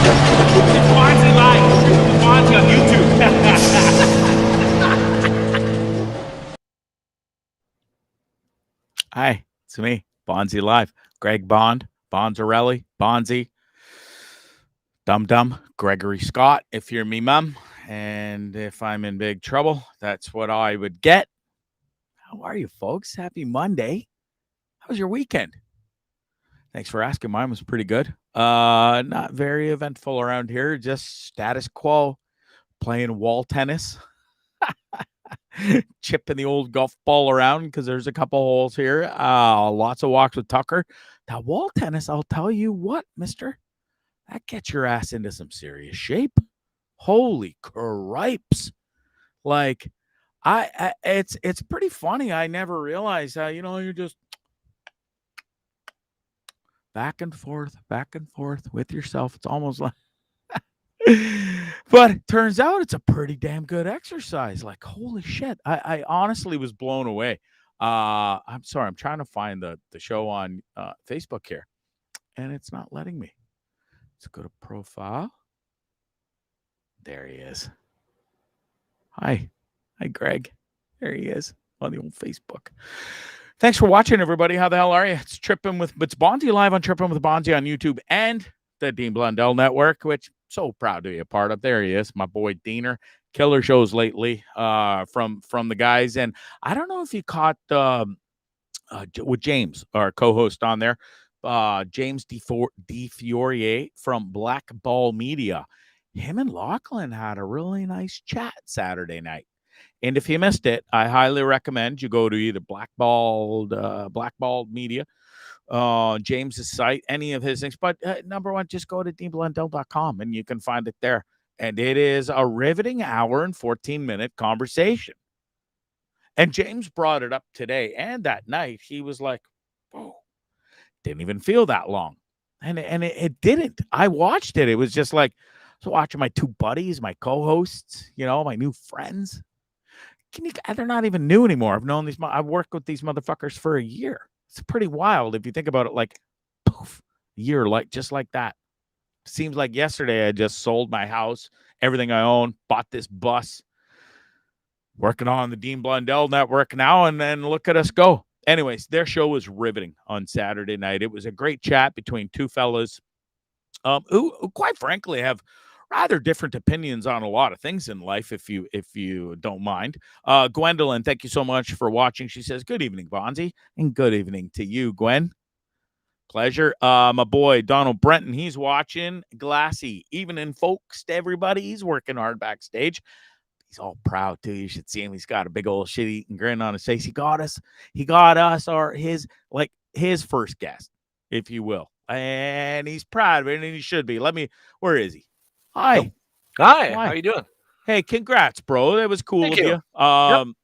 It's Bondzee Live. It's Bondzee on YouTube. Hi, it's me, Bondzee Live. Greg Bond, Bonzarelli, Bondzee, Dum Dum, Gregory Scott, if you're me, mum. And if I'm in big trouble, that's what I would get. How are you, folks? Happy Monday. How was your weekend? Thanks for asking. Mine was pretty good. Not very eventful around here. Just status quo. Playing wall tennis. Chipping the old golf ball around because there's a couple holes here. Lots of walks with Tucker. Now, wall tennis, I'll tell you what, mister, that gets your ass into some serious shape. Holy cripes. Like, it's pretty funny. I never realized how, you're just back and forth with yourself. It's almost like, but it turns out it's a pretty damn good exercise. Like, holy shit. I honestly was blown away. I'm sorry. I'm trying to find the show on Facebook here, and it's not letting me. Let's go to profile. There he is. Hi, Greg. There he is on the old Facebook. Thanks for watching, everybody. How the hell are you? It's Bondzee Live on Tripping with Bondzee on YouTube and the Dean Blundell Network, which I'm so proud to be a part of. There he is, my boy Diener. Killer shows lately from the guys, and I don't know if you caught with James, our co-host on there, James DeFiorier from Black Ball Media. Him and Lachlan had a really nice chat Saturday night. And if you missed it, I highly recommend you go to either Blackballed Media, James's site, any of his things. But number one, just go to deanblundell.com and you can find it there. And it is a riveting hour and 14-minute conversation. And James brought it up today. And that night, he was like, whoa, didn't even feel that long. And it didn't. I watched it. It was just like, so watching my two buddies, my co-hosts, my new friends. They're not even new anymore. I've worked with these motherfuckers for a year. It's pretty wild if you think about it. Like, poof, a year, like just like that. Seems like yesterday I just sold my house, everything I own, bought this bus, working on the Dean Blundell Network now, and then look at us go. Anyways, their show was riveting on Saturday night. It was a great chat between two fellas who quite frankly have rather different opinions on a lot of things in life, if you don't mind. Gwendolyn, thank you so much for watching. She says, good evening, Bondzee, and good evening to you, Gwen. Pleasure. My boy, Donald Brenton, he's watching. Glassy, even in folks to everybody, he's working hard backstage. He's all proud, too. You should see him. He's got a big old shit-eating grin on his face. He got us, his first guest, if you will. And he's proud of it, and he should be. Where is he? Hi. Hi. How you doing? Hey, congrats, bro. That was cool Thank of you. you.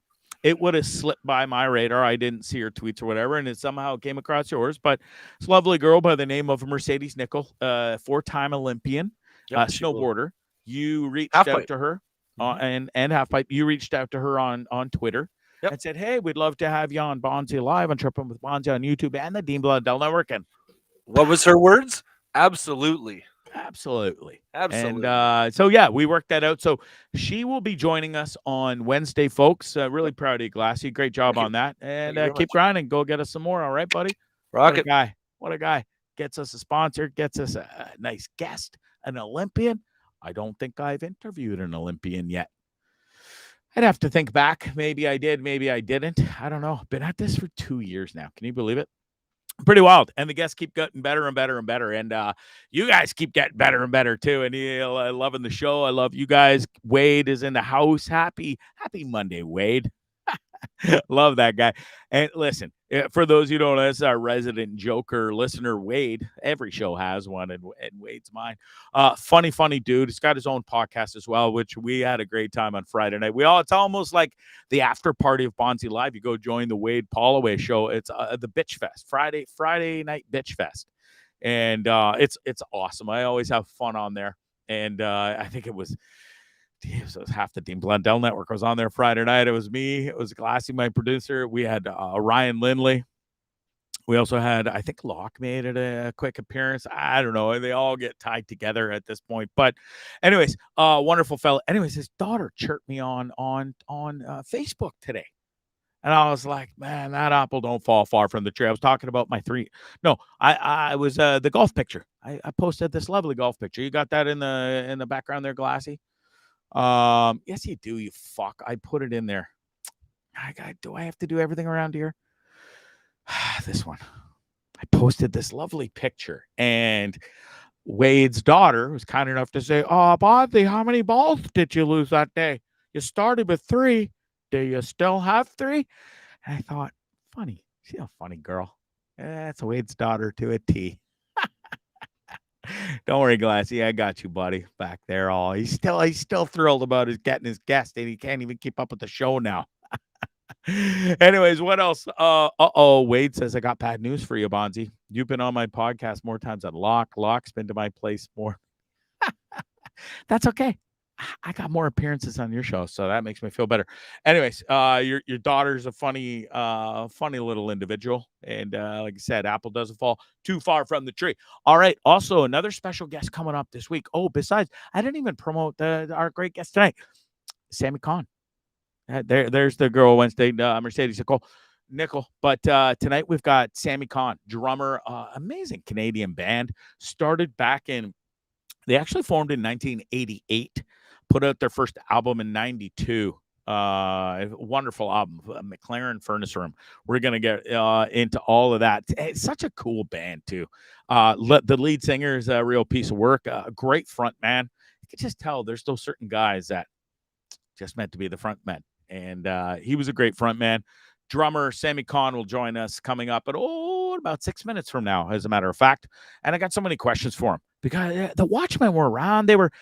It would have slipped by my radar. I didn't see her tweets or whatever, and it somehow came across yours. But it's a lovely girl by the name of Mercedes Nickel, 4-time Olympian, snowboarder. You reached out to her, and halfpipe. You reached out to her on Twitter and said, hey, we'd love to have you on Bondzee Live on Tripping with Bondzee on YouTube and the Dean Blundell Network. And what was her words? Absolutely. And so, yeah, we worked that out. So she will be joining us on Wednesday, folks. Really proud of you, Glassy. Great job on that. And keep grinding. Go get us some more. All right, buddy? Rock it. What a guy. Gets us a sponsor, gets us a nice guest, an Olympian. I don't think I've interviewed an Olympian yet. I'd have to think back. Maybe I did. Maybe I didn't. I don't know. Been at this for 2 years now. Can you believe it? Pretty wild. And the guests keep getting better and better and better. And you guys keep getting better and better too. And loving the show. I love you guys. Wade is in the house. Happy Monday, Wade. Love that guy. And listen, for those who don't know, that's our resident joker listener, Wade. Every show has one, and Wade's mine. Funny dude. He's got his own podcast as well, which we had a great time on Friday night. It's almost like the after party of Bondzee Live. You go join the Wade Holloway show. It's the Bitch Fest, Friday night Bitch Fest, and it's awesome. I always have fun on there, and I think it was half the Dean Blundell Network was on there Friday night. It was me. It was Glassy, my producer. We had Ryan Lindley. We also had, I think Locke made it a quick appearance. I don't know. They all get tied together at this point. But anyways, wonderful fella. Anyways, his daughter chirped me on Facebook today. And I was like, man, that apple don't fall far from the tree. I was talking about my three. No, I was the golf picture. I posted this lovely golf picture. You got that in the background there, Glassy? Yes, you do, you fuck. I put it in there. Do I have to do everything around here? This one. I posted this lovely picture, and Wade's daughter was kind enough to say, "Oh, Bondzee, how many balls did you lose that day? You started with 3. Do you still have 3?" And I thought, funny. She's a funny girl. That's Wade's daughter to a T. Don't worry, Glassy. I got you, buddy. Back there. Oh, he's still thrilled about getting his guest, and he can't even keep up with the show now. Anyways, what else? Wade says, I got bad news for you, Bondzee. You've been on my podcast more times than Locke. Locke's been to my place more. That's okay. I got more appearances on your show, so that makes me feel better. Anyways, your daughter's a funny little individual, and like I said, apple doesn't fall too far from the tree. All right. Also, another special guest coming up this week. Oh, besides, I didn't even promote our great guest tonight, Sammy Kohn. There's the girl Wednesday, Mercedes Nickel. But tonight we've got Sammy Kohn, drummer, amazing Canadian band. Started back they actually formed in 1988, put out their first album in 92. Wonderful album, McLaren Furnace Room. We're going to get into all of that. It's such a cool band, too. The lead singer is a real piece of work, a great front man. You can just tell there's those certain guys that just meant to be the front man. And he was a great front man. Drummer Sammy Kohn will join us coming up at about 6 minutes from now, as a matter of fact. And I got so many questions for him because the Watchmen were around. They weren't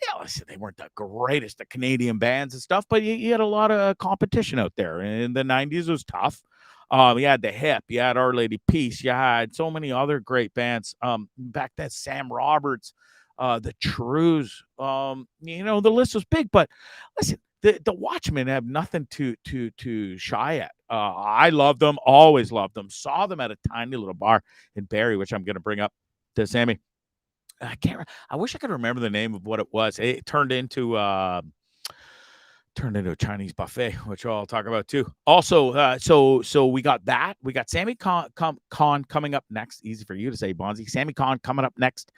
the greatest of Canadian bands and stuff, but you had a lot of competition out there. In the 90s, it was tough. You had The Hip, you had Our Lady Peace, you had so many other great bands. Back then, Sam Roberts, the Trues, the list was big. But listen, the Watchmen have nothing to shy at. I love them, always loved them. Saw them at a tiny little bar in Barrie, which I'm going to bring up to Sammy. I wish I could remember the name of what it was. It turned into a Chinese buffet, which I'll talk about too. Also, so we got that. We got Sammy Kohn coming up next. Easy for you to say, Bondzee. Sammy Kohn coming up next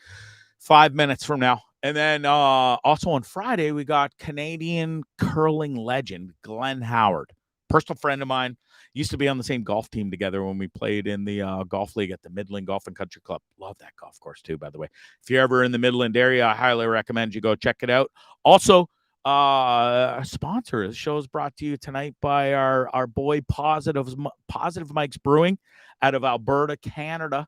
5 minutes from now. And then also on Friday, we got Canadian curling legend Glenn Howard, personal friend of mine. Used to be on the same golf team together when we played in the golf league at the Midland Golf and Country Club. Love that golf course too, by the way. If you're ever in the Midland area, I highly recommend you go check it out. Also, a sponsor. The show is brought to you tonight by our boy Positive Mike's Brewing out of Alberta, Canada.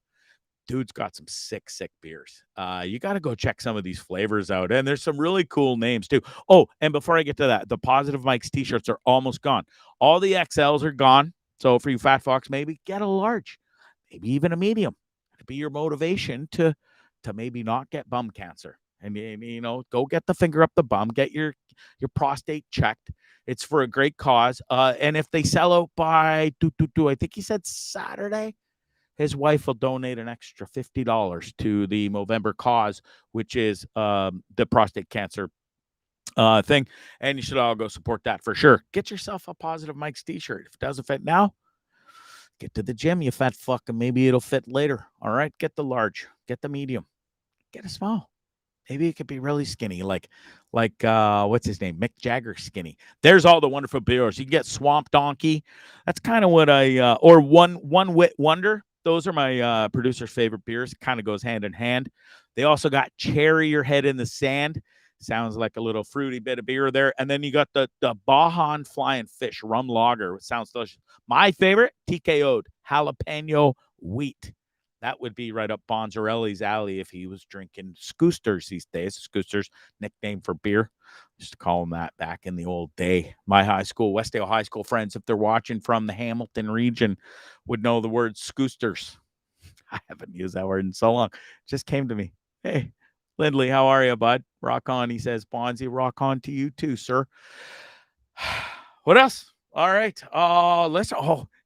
Dude's got some sick beers. You got to go check some of these flavors out. And there's some really cool names too. Oh, and before I get to that, the Positive Mike's t-shirts are almost gone. All the XLs are gone. So for you fat fucks, maybe get a large, maybe even a medium. It'd be your motivation to maybe not get bum cancer. And go get the finger up the bum, get your prostate checked. It's for a great cause. And if they sell out by I think he said Saturday, his wife will donate an extra $50 to the Movember cause, which is the prostate cancer thing. And you should all go support that for sure. Get yourself a Positive Mike's t-shirt. If it doesn't fit now, get to the gym, you fat fuck, and maybe it'll fit later. All right? Get the large. Get the medium. Get a small. Maybe it could be really skinny, like what's his name? Mick Jagger skinny. There's all the wonderful beers. You can get Swamp Donkey. That's kind of what or One Wit Wonder. Those are my producer's favorite beers. It kind of goes hand in hand. They also got Cherry Your Head in the Sand. Sounds like a little fruity bit of beer there. And then you got the Bajan Flying Fish Rum Lager. It sounds delicious. My favorite, TKO'd Jalapeno Wheat. That would be right up Bonzarelli's alley if he was drinking Scoosters these days. Scoosters, nickname for beer. Used to call him that back in the old day. My high school, Westdale High School friends, if they're watching from the Hamilton region, would know the word Scoosters. I haven't used that word in so long. It just came to me. Hey, Lindley, how are you, bud? Rock on, he says. Bondzee, rock on to you too, sir. What else? All right.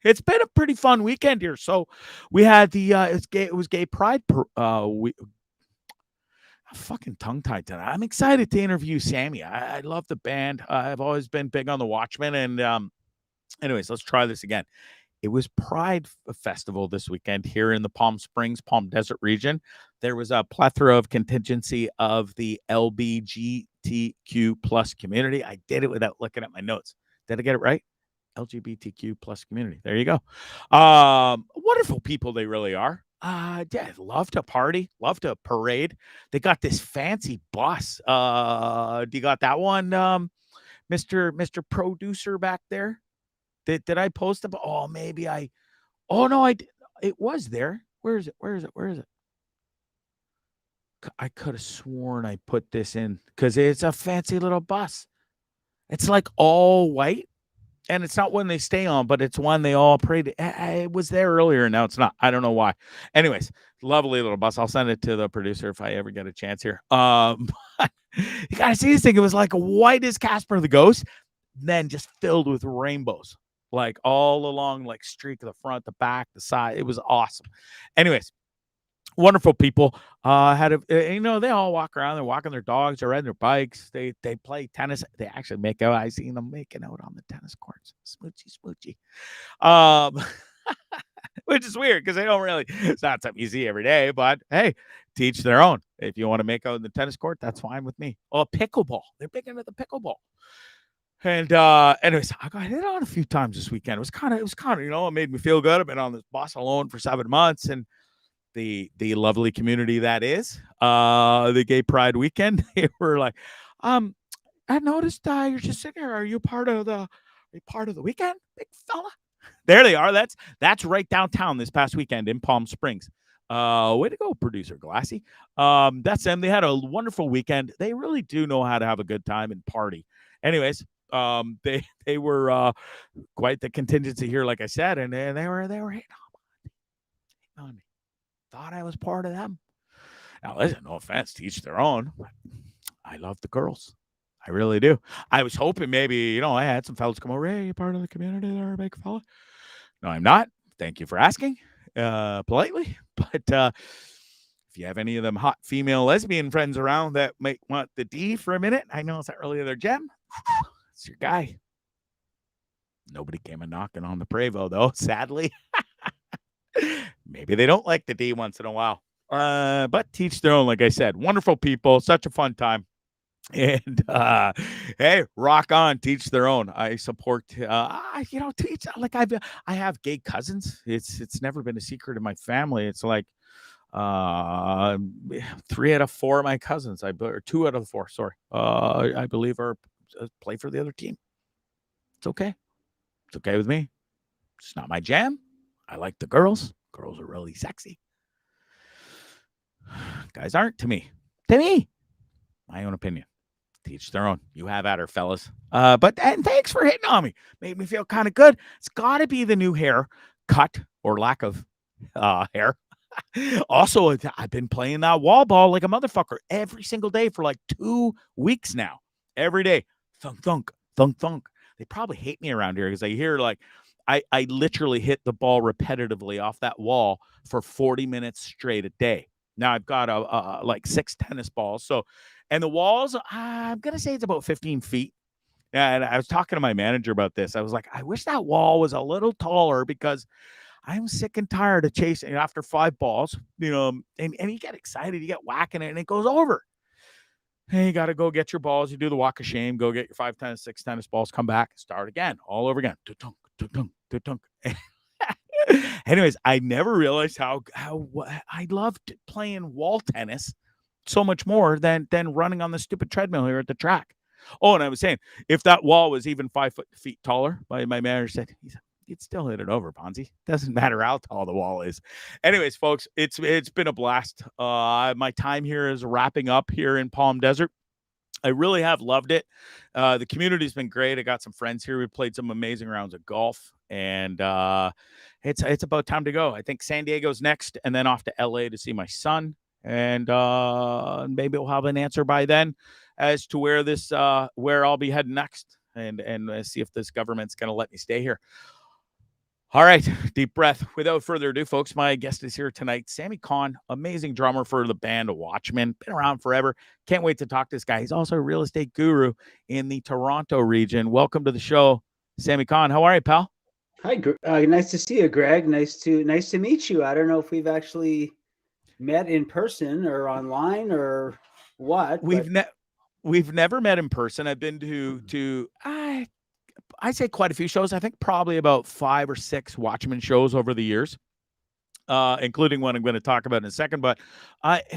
It's been a pretty fun weekend here. So we had the it was gay pride week. I'm fucking tongue-tied tonight. I'm excited to interview Sammy. I love the band. I've always been big on the Watchmen. And anyways, let's try this again. It was Pride Festival this weekend here in the Palm Springs, Palm Desert region. There was a plethora of contingency of the LGBTQ plus community. I did it without looking at my notes. Did I get it right? LGBTQ plus community. There you go. Wonderful people they really are. Yeah, love to party, love to parade. They got this fancy bus. Do you got that one, Mr. Producer back there? Did I post them? Oh, maybe I. Oh no, I did. It was there. Where is it? Where is it? Where is it? I could have sworn I put this in because it's a fancy little bus. It's like all white, and it's not one they stay on, but it's one they all parade. It was there earlier, and now it's not. I don't know why. Anyways, lovely little bus. I'll send it to the producer if I ever get a chance here. You gotta see this thing. It was like white as Casper the Ghost, then just filled with rainbows. Like all along, like streak of the front, the back, the side. It was awesome. Anyways, wonderful people. They all walk around. They're walking their dogs. They're riding their bikes. They play tennis. They actually make out. I seen them making out on the tennis courts. Smoochy. Which is weird because they don't really. It's not something you see every day. But hey, teach their own. If you want to make out in the tennis court, that's fine with me. Oh, pickleball. They're big into the pickleball. And anyways, I got hit on a few times this weekend. It was kind of, it made me feel good. I've been on this bus alone for 7 months, and the lovely community that is the Gay Pride weekend. They were like, I noticed you're just sitting here. Are you part of the weekend, big fella? There they are. That's right downtown this past weekend in Palm Springs. Way to go, producer Glassy. That's them. They had a wonderful weekend. They really do know how to have a good time and party. Anyways. They were quite the contingency here, like I said, and they were hitting on me. Thought I was part of them. Now, listen, no offense, to each their own. I love the girls. I really do. I was hoping maybe, I had some fellas come over. Hey, you part of the community there, big fella? No, I'm not. Thank you for asking politely. But if you have any of them hot female lesbian friends around that might want the D for a minute, I know it's not really their gem. It's your guy. Nobody came a knocking on the Prevo, though, sadly. Maybe they don't like the D once in a while. But teach their own, like I said. Wonderful people. Such a fun time. And hey, rock on, teach their own. I support teach like I have gay cousins. It's never been a secret in my family. It's like 3 out of 4 of my cousins, or 2 out of 4, sorry. I believe are play for the other team. It's okay. It's okay with me. It's not my jam. I like the girls. Girls are really sexy. Guys aren't to me. My own opinion. Teach their own. You have at her, fellas. But thanks for hitting on me. Made me feel kind of good. It's got to be the new hair cut or lack of hair. Also, I've been playing that wall ball like a motherfucker every single day for like 2 weeks now. Every day. Thunk, thunk, thunk, thunk. They probably hate me around here because I hear like I literally hit the ball repetitively off that wall for 40 minutes straight a day. Now I've got like 6 tennis balls. So, and the walls, I'm going to say it's about 15 feet. And I was talking to my manager about this. I was like, I wish that wall was a little taller because I'm sick and tired of chasing after 5 balls, and you get excited, you get whacking it and it goes over. Hey, you got to go get your balls. You do the walk of shame. Go get your 5 tennis, 6 tennis balls. Come back. Start again. All over again. Anyways, I never realized how I loved playing wall tennis so much more than running on the stupid treadmill here at the track. Oh, and I was saying, if that wall was even 5 feet taller, my manager said, you'd still hit it over, Bondzee. Doesn't matter how tall the wall is. Anyways, folks, it's been a blast. My time here is wrapping up here in Palm Desert. I really have loved it. The community's been great. I got some friends here. We played some amazing rounds of golf, and it's about time to go. I think San Diego's next, and then off to LA to see my son. And maybe we'll have an answer by then as to where I'll be heading next, and see if this government's going to let me stay here. All right, deep breath. Without further ado, folks, my guest is here tonight. Sammy Kohn, amazing drummer for the band Watchmen, been around forever. Can't wait to talk to this guy. He's also a real estate guru in the Toronto region. Welcome to the show, Sammy Kohn. How are you, pal? Hi, nice to see you, Greg. Nice to meet you. I don't know if we've actually met in person or online or what, but We've never met in person. I've been to I say quite a few shows. I think probably about 5 or 6 Watchmen shows over the years, including one I'm going to talk about in a second. But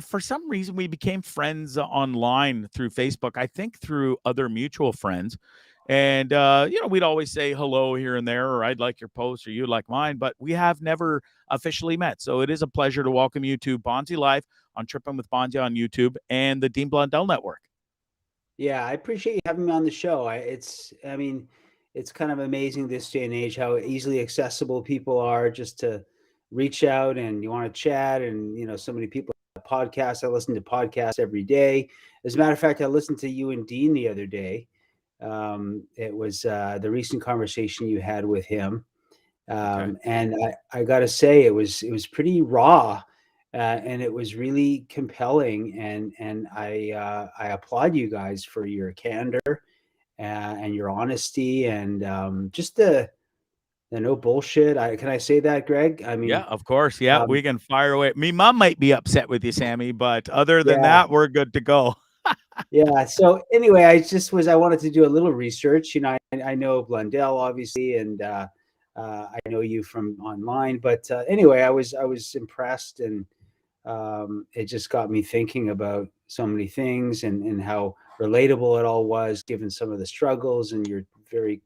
for some reason, we became friends online through Facebook. I think through other mutual friends. And, we'd always say hello here and there, or I'd like your post or you'd like mine, but we have never officially met. So it is a pleasure to welcome you to Bondzee Live on Tripping with Bondzee on YouTube and the Dean Blundell Network. Yeah, I appreciate you having me on the show. It's kind of amazing this day and age how easily accessible people are just to reach out and you want to chat. And, so many people have podcasts. I listen to podcasts every day. As a matter of fact, I listened to you and Dean the other day. It was the recent conversation you had with him. And I got to say, it was pretty raw. And it was really compelling, and I applaud you guys for your candor and your honesty and just the no bullshit. Can I say that, Greg? Yeah, of course. Yeah, we can fire away. Me mom might be upset with you, Sammy, but other than that, we're good to go. Yeah. So anyway, I wanted to do a little research. I know Blundell obviously, and I know you from online. But anyway, I was impressed, and it just got me thinking about so many things and how relatable it all was, given some of the struggles. And you're very,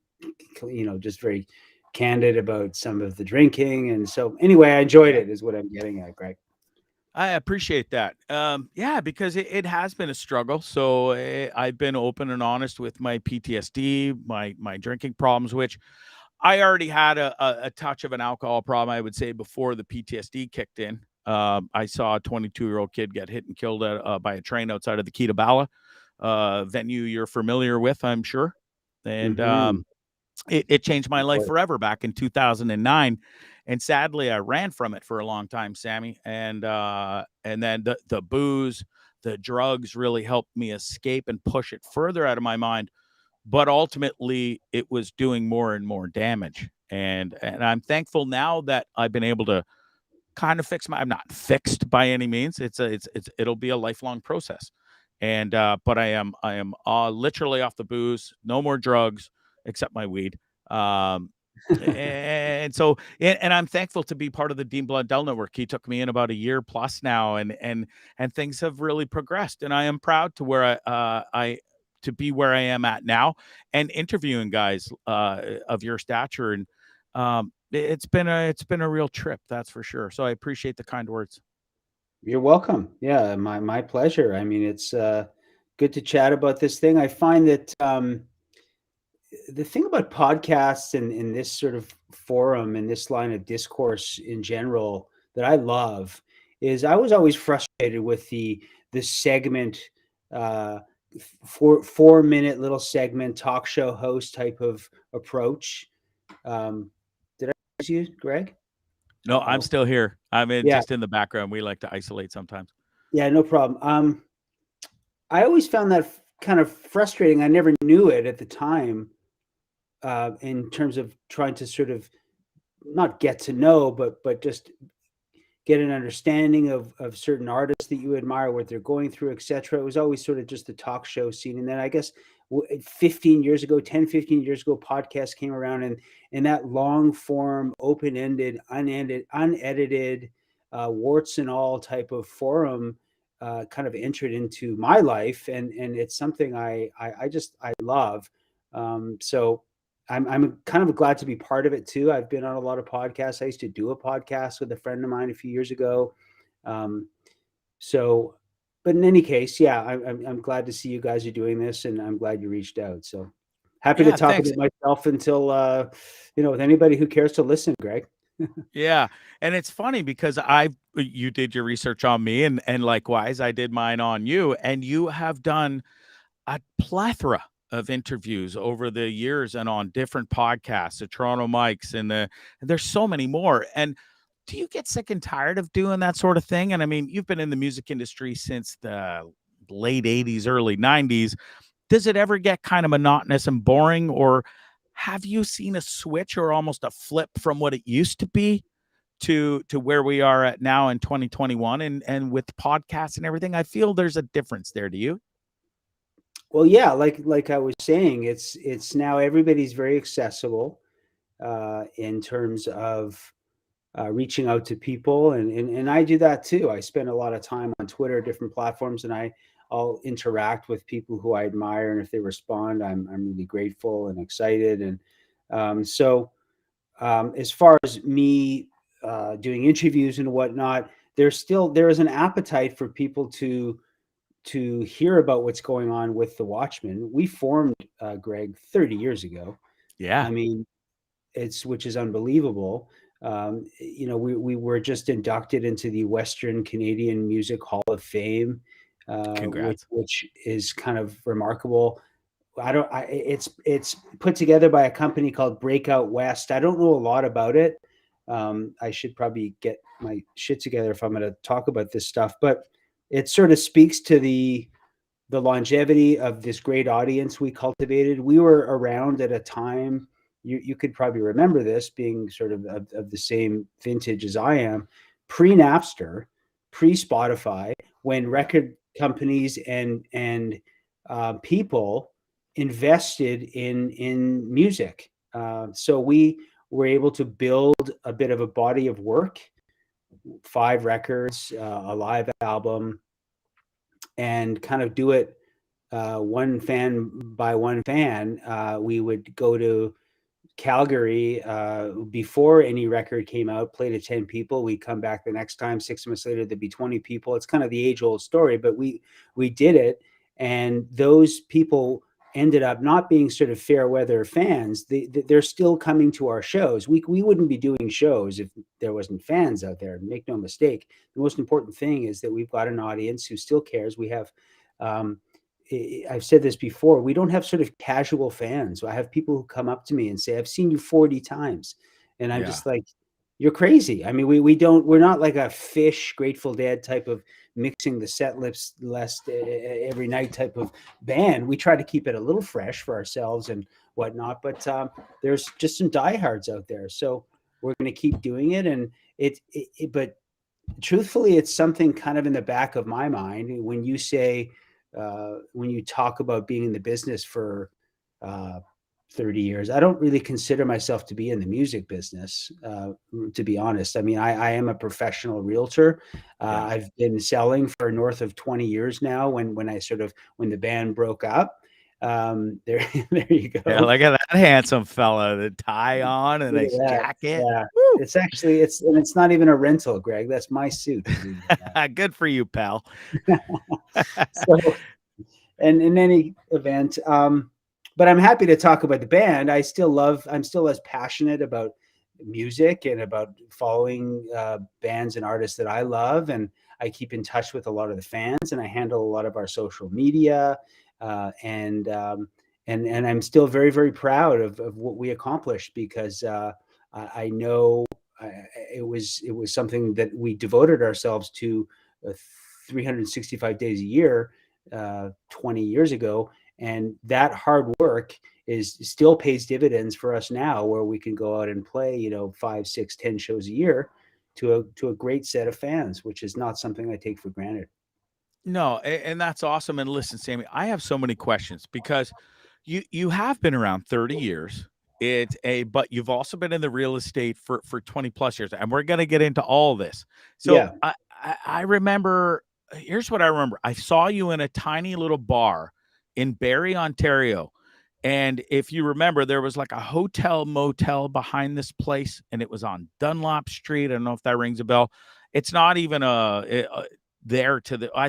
just very candid about some of the drinking. And so anyway, I enjoyed it, is what I'm getting at, Greg. I appreciate that. Because it has been a struggle. So I've been open and honest with my PTSD, my drinking problems, which I already had a touch of an alcohol problem, I would say, before the PTSD kicked in. I saw a 22-year-old kid get hit and killed by a train outside of the Kitabala venue you're familiar with, I'm sure. And it changed my life forever back in 2009. And sadly, I ran from it for a long time, Sammy. And then the booze, the drugs really helped me escape and push it further out of my mind. But ultimately, it was doing more and more damage. And I'm thankful now that I've been able to kind of I'm not fixed by any means. It'll be a lifelong process. And but I am literally off the booze, no more drugs except my weed. And so I'm thankful to be part of the Dean Blundell Network. He took me in about a year plus now, and things have really progressed. And I am proud to where I to be where I am at now and interviewing guys of your stature. And it's been a real trip, that's for sure. So I appreciate the kind words. You're welcome. Yeah, my pleasure. It's good to chat about this thing. I find that the thing about podcasts and in this sort of forum and this line of discourse in general that I love is I was always frustrated with the segment, 4 minute little segment talk show host type of approach. Did I lose you, Greg? No, I'm still here. I'm just in the background. We like to isolate sometimes. Yeah, no problem. I always found that kind of frustrating. I never knew it at the time. In terms of trying to sort of not get to know, but just get an understanding of certain artists that you admire, what they're going through, etc. It was always sort of just the talk show scene. And then I guess 15 years ago, podcasts came around, and that long form, open-ended, unedited, warts and all type of forum kind of entered into my life. And it's something I love. So I'm kind of glad to be part of it too. I've been on a lot of podcasts. I used to do a podcast with a friend of mine a few years ago. But in any case, yeah, I'm glad to see you guys are doing this, and I'm glad you reached out. So happy to talk about myself until, with anybody who cares to listen, Greg. Yeah. And it's funny because you did your research on me, and likewise I did mine on you, and you have done a plethora of interviews over the years and on different podcasts, the Toronto Mics, and there's so many more. And do you get sick and tired of doing that sort of thing? And I mean, you've been in the music industry since the late 80s, early 90s. Does it ever get kind of monotonous and boring, or have you seen a switch or almost a flip from what it used to be to where we are at now in 2021, and with podcasts and everything? I feel there's a difference there. Do you? Well, yeah, like I was saying, it's now everybody's very accessible in terms of reaching out to people, and I do that too. I spend a lot of time on Twitter, different platforms, and I'll interact with people who I admire, and if they respond, I'm really grateful and excited. And as far as me doing interviews and whatnot, there is an appetite for people to hear about what's going on with the Watchmen. We formed, Greg, 30 years ago. Yeah. I mean, which is unbelievable. We were just inducted into the Western Canadian Music Hall of Fame, Congrats. which is kind of remarkable. It's put together by a company called Breakout West. I don't know a lot about it. I should probably get my shit together if I'm going to talk about this stuff, but it sort of speaks to the longevity of this great audience we cultivated. We were around at a time, you could probably remember this, being sort of the same vintage as I am, pre-Napster, pre-Spotify, when record companies and people invested in music. So we were able to build a bit of a body of work, 5 records, a live album, and kind of do it one fan by one fan. We would go to Calgary before any record came out, play to 10 people. We'd come back the next time. 6 months later, there'd be 20 people. It's kind of the age-old story, but we did it. And those people ended up not being sort of fair weather fans. They're still coming to our shows. We wouldn't be doing shows if there wasn't fans out there. Make no mistake. The most important thing is that we've got an audience who still cares. We have, I've said this before, we don't have sort of casual fans. I have people who come up to me and say, I've seen you 40 times. And I'm just like, you're crazy. I mean, we're not like a Fish, Grateful Dead type of mixing the set list every night type of band. We try to keep it a little fresh for ourselves and whatnot, but there's just some diehards out there. So we're going to keep doing it. And but truthfully, it's something kind of in the back of my mind when you say, when you talk about being in the business for 30 years. I don't really consider myself to be in the music business, to be honest. I mean, I am a professional realtor. I've been selling for north of 20 years now. When the band broke up, there you go. Yeah, look at that handsome fella, the tie on and a nice jacket. Yeah. It's actually, it's not even a rental, Greg. That's my suit. Good for you, pal. So, and in any event, but I'm happy to talk about the band. I'm still as passionate about music and about following bands and artists that I love. And I keep in touch with a lot of the fans, and I handle a lot of our social media. And I'm still very, very proud of what we accomplished, because I know it was something that we devoted ourselves to 365 days a year 20 years ago. And that hard work still pays dividends for us now, where we can go out and play, 5, 6, 10 shows a year to a great set of fans, which is not something I take for granted. No, and that's awesome. And listen, Sammy, I have so many questions, because you have been around 30 years. But you've also been in the real estate for 20 plus years, and we're going to get into all this. So Yeah. I remember, here's what I remember. I saw you in a tiny little bar in Barrie, Ontario. And if you remember, there was like a hotel motel behind this place, and it was on Dunlop Street. I don't know if that rings a bell. It's not even I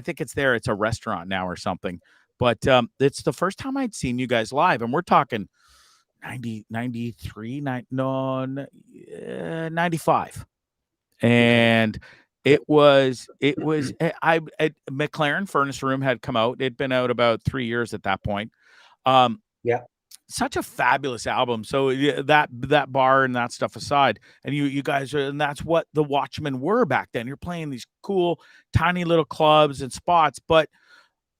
think it's there. It's a restaurant now or something. But it's the first time I'd seen you guys live, and we're talking 93, 95. And it was McLaren Furnace Room had come out. It'd been out about 3 years at that point. Yeah. Such a fabulous album. So that bar and that stuff aside, and you guys are, and that's what the Watchmen were back then. You're playing these cool, tiny little clubs and spots,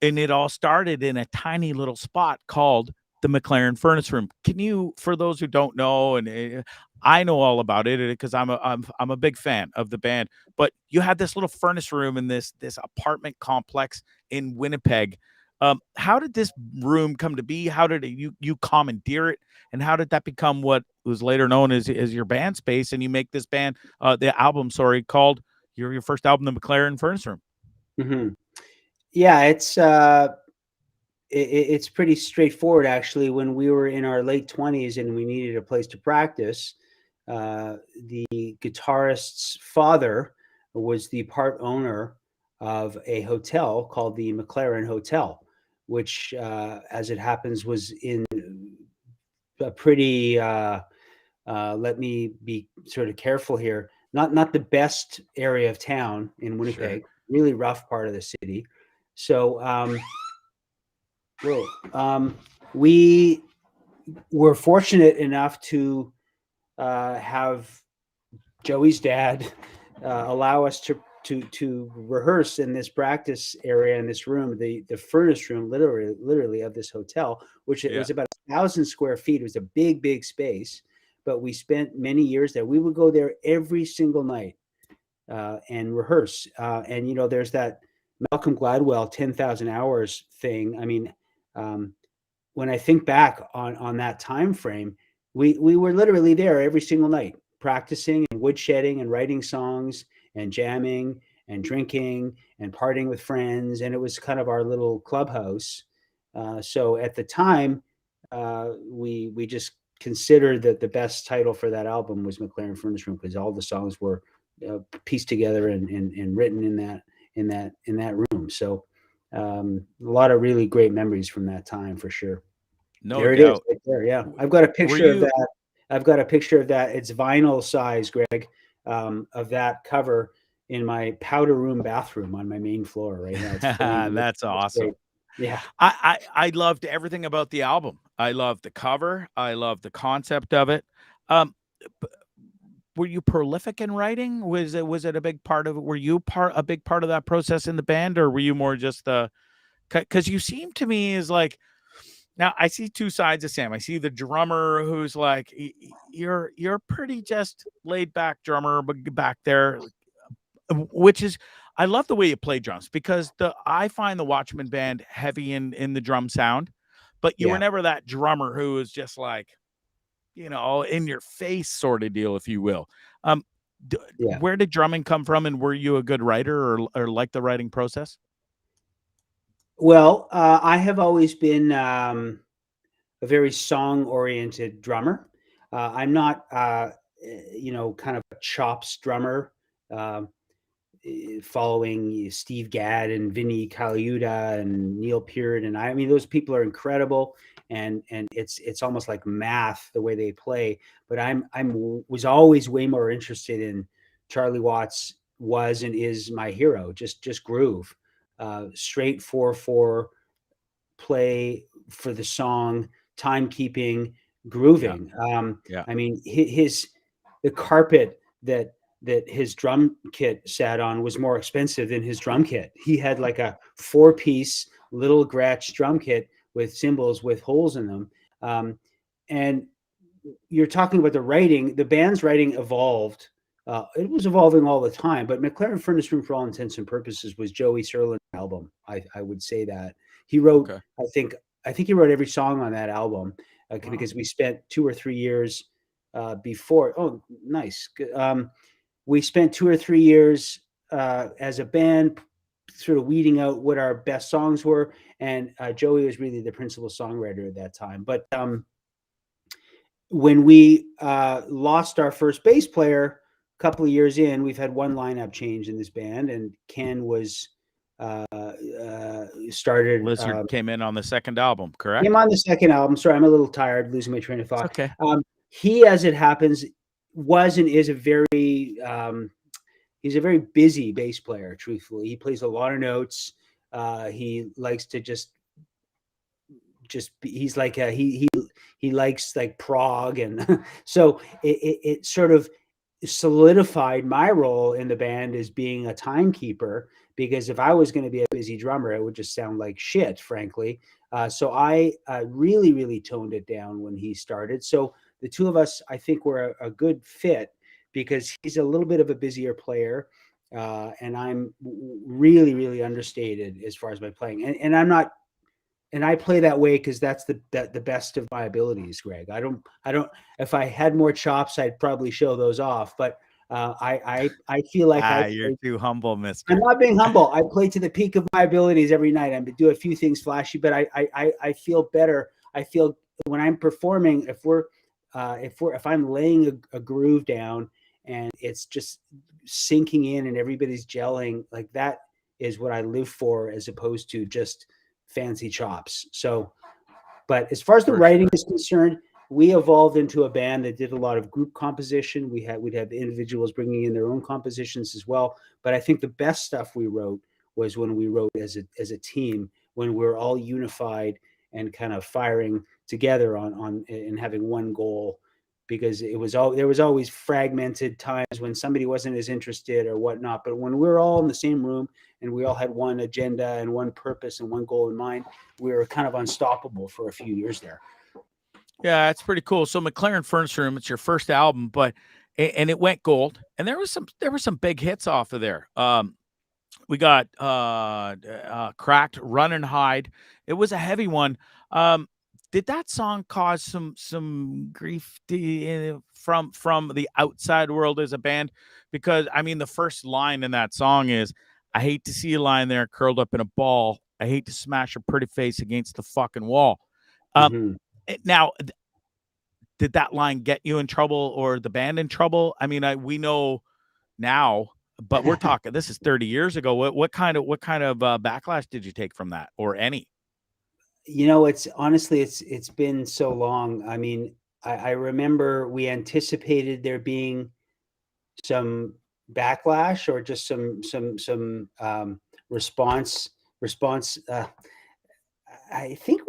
and it all started in a tiny little spot called the McLaren Furnace Room. Can you, for those who don't know, and I know all about it because I'm a big fan of the band, but you had this little furnace room in this apartment complex in Winnipeg. How did this room come to be? How did you commandeer it, and how did that become what was later known as your band space? And you make this band, the album, sorry, called your first album, the McLaren Furnace Room. Mm-hmm. Yeah, it's pretty straightforward, actually. When we were in our late 20s and we needed a place to practice, the guitarist's father was the part owner of a hotel called the McLaren Hotel, which, as it happens, was in a pretty, let me be sort of careful here, not the best area of town in Winnipeg, Sure. really rough part of the city. So we were fortunate enough to have Joey's dad allow us to rehearse in this practice area, in this room, the furnace room, literally of this hotel, which it was about 1,000 square feet. It was a big space, but we spent many years there. We would go there every single night and rehearse. And there's that Malcolm Gladwell 10,000 hours thing. I mean, when I think back on that time frame, we were literally there every single night, practicing and woodshedding and writing songs and jamming and drinking and partying with friends, and it was kind of our little clubhouse. So at the time, we just considered that the best title for that album was McLaren Furnace Room, because all the songs were pieced together and written in that room. So a lot of really great memories from that time, for sure. No There doubt. it is, right there. Yeah, I've got a picture of that. I've got a picture of that. It's vinyl size, Greg, of that cover in my powder room bathroom on my main floor right now. It's That's awesome. great. Yeah. I loved everything about the album. I loved the cover. I loved the concept of it. Were you prolific in writing? Was it a big part of it? Were you a big part of that process in the band, or were you more just because you seem to me as like, now I see two sides of Sam. I see the drummer who's like, you're pretty just laid back drummer, but back there, which is, I love the way you play drums, because I find the Watchmen band heavy in the drum sound, but you were never that drummer who was just like, in your face sort of deal, if you will. Where did drumming come from, and were you a good writer or like the writing process? Well, I have always been a very song-oriented drummer. I'm not, kind of a chops drummer, following Steve Gadd and Vinny Colaiuta and Neil Peart, and I mean, those people are incredible, and it's almost like math the way they play. But was always way more interested in Charlie Watts. Was and is my hero. Just groove, straight 4/4 play for the song, timekeeping, grooving. I mean, the carpet that his drum kit sat on was more expensive than his drum kit. He had like a 4-piece little Gretsch drum kit with cymbals with holes in them. And you're talking about the writing. The band's writing evolved. It was evolving all the time, but McLaren Furnace Room, for all intents and purposes, was Joey Serlin's album. I would say that he wrote. Okay. I think he wrote every song on that album, because we spent 2 or 3 years before. Oh, nice. We spent 2 or 3 years as a band, sort of weeding out what our best songs were, and Joey was really the principal songwriter at that time. But when we lost our first bass player a couple of years in, we've had one lineup change in this band, and Ken was started. Lizard came in on the second album, correct? Came on the second album. Sorry, I'm a little tired, losing my train of thought. It's okay. He, as it happens, was and is a very he's a very busy bass player. Truthfully, he plays a lot of notes. He likes to just he's like he likes like prog, and so it sort of solidified my role in the band as being a timekeeper, because if I was going to be a busy drummer, it would just sound like shit, frankly. So I really toned it down when he started. So the two of us, I think, were a good fit, because he's a little bit of a busier player, and I'm really understated as far as my playing, and I'm not. And I play that way because that's the best of my abilities, Greg. I don't. If I had more chops, I'd probably show those off. But I feel like you're too humble, mister. I'm not being humble. I play to the peak of my abilities every night. I do a few things flashy, but I feel better. I feel when I'm performing, if I'm laying a groove down and it's just sinking in and everybody's gelling, like that is what I live for, as opposed to just fancy chops. So, but as far as the writing is concerned, we evolved into a band that did a lot of group composition. We'd have individuals bringing in their own compositions as well. But I think the best stuff we wrote was when we wrote as a team, when we're all unified and kind of firing together on and having one goal. Because there was always fragmented times when somebody wasn't as interested or whatnot. But when we were all in the same room and we all had one agenda and one purpose and one goal in mind, we were kind of unstoppable for a few years there. Yeah, it's pretty cool. So McLaren Furnace Room, it's your first album, and it went gold, and there were some big hits off of there. We got Cracked, Run and Hide. It was a heavy one. Did that song cause some grief from the outside world as a band? Because I mean, the first line in that song is, "I hate to see you lying there curled up in a ball. I hate to smash your pretty face against the fucking wall." Now, did that line get you in trouble or the band in trouble? I mean, we know now, but we're talking, this is 30 years ago. What kind of backlash did you take from that, or any? It's honestly, it's been so long. I mean, I remember we anticipated there being some backlash or just some response. I think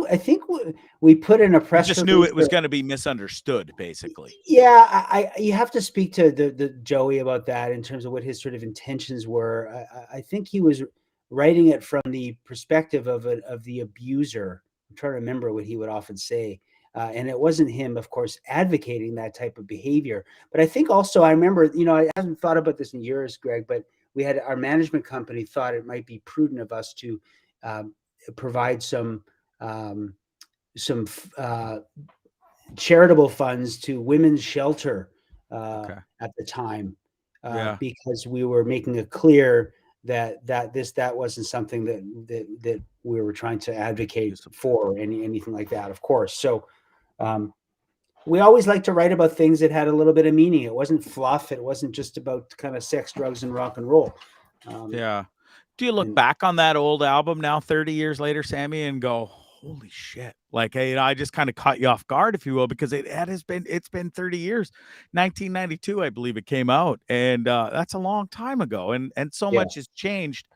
we put in a press. You just knew it was going to be misunderstood, basically. Yeah, you have to speak to the Joey about that in terms of what his sort of intentions were. I think he was writing it from the perspective of the abuser. I'm trying to remember what he would often say. And it wasn't him, of course, advocating that type of behavior. But I think also, I remember, I haven't thought about this in years, Greg, but we had our management company thought it might be prudent of us to provide some charitable funds to women's shelter at the time, because we were making it clear that wasn't something that we were trying to advocate for, or anything like that, of course. So we always like to write about things that had a little bit of meaning. It wasn't fluff. It wasn't just about kind of sex, drugs, and rock and roll. Do you look back on that old album now, 30 years later, Sammy, and go, holy shit? Like, hey, I just kind of caught you off guard, if you will, because it's been 30 years. 1992, I believe it came out, and that's a long time ago, and so much has changed.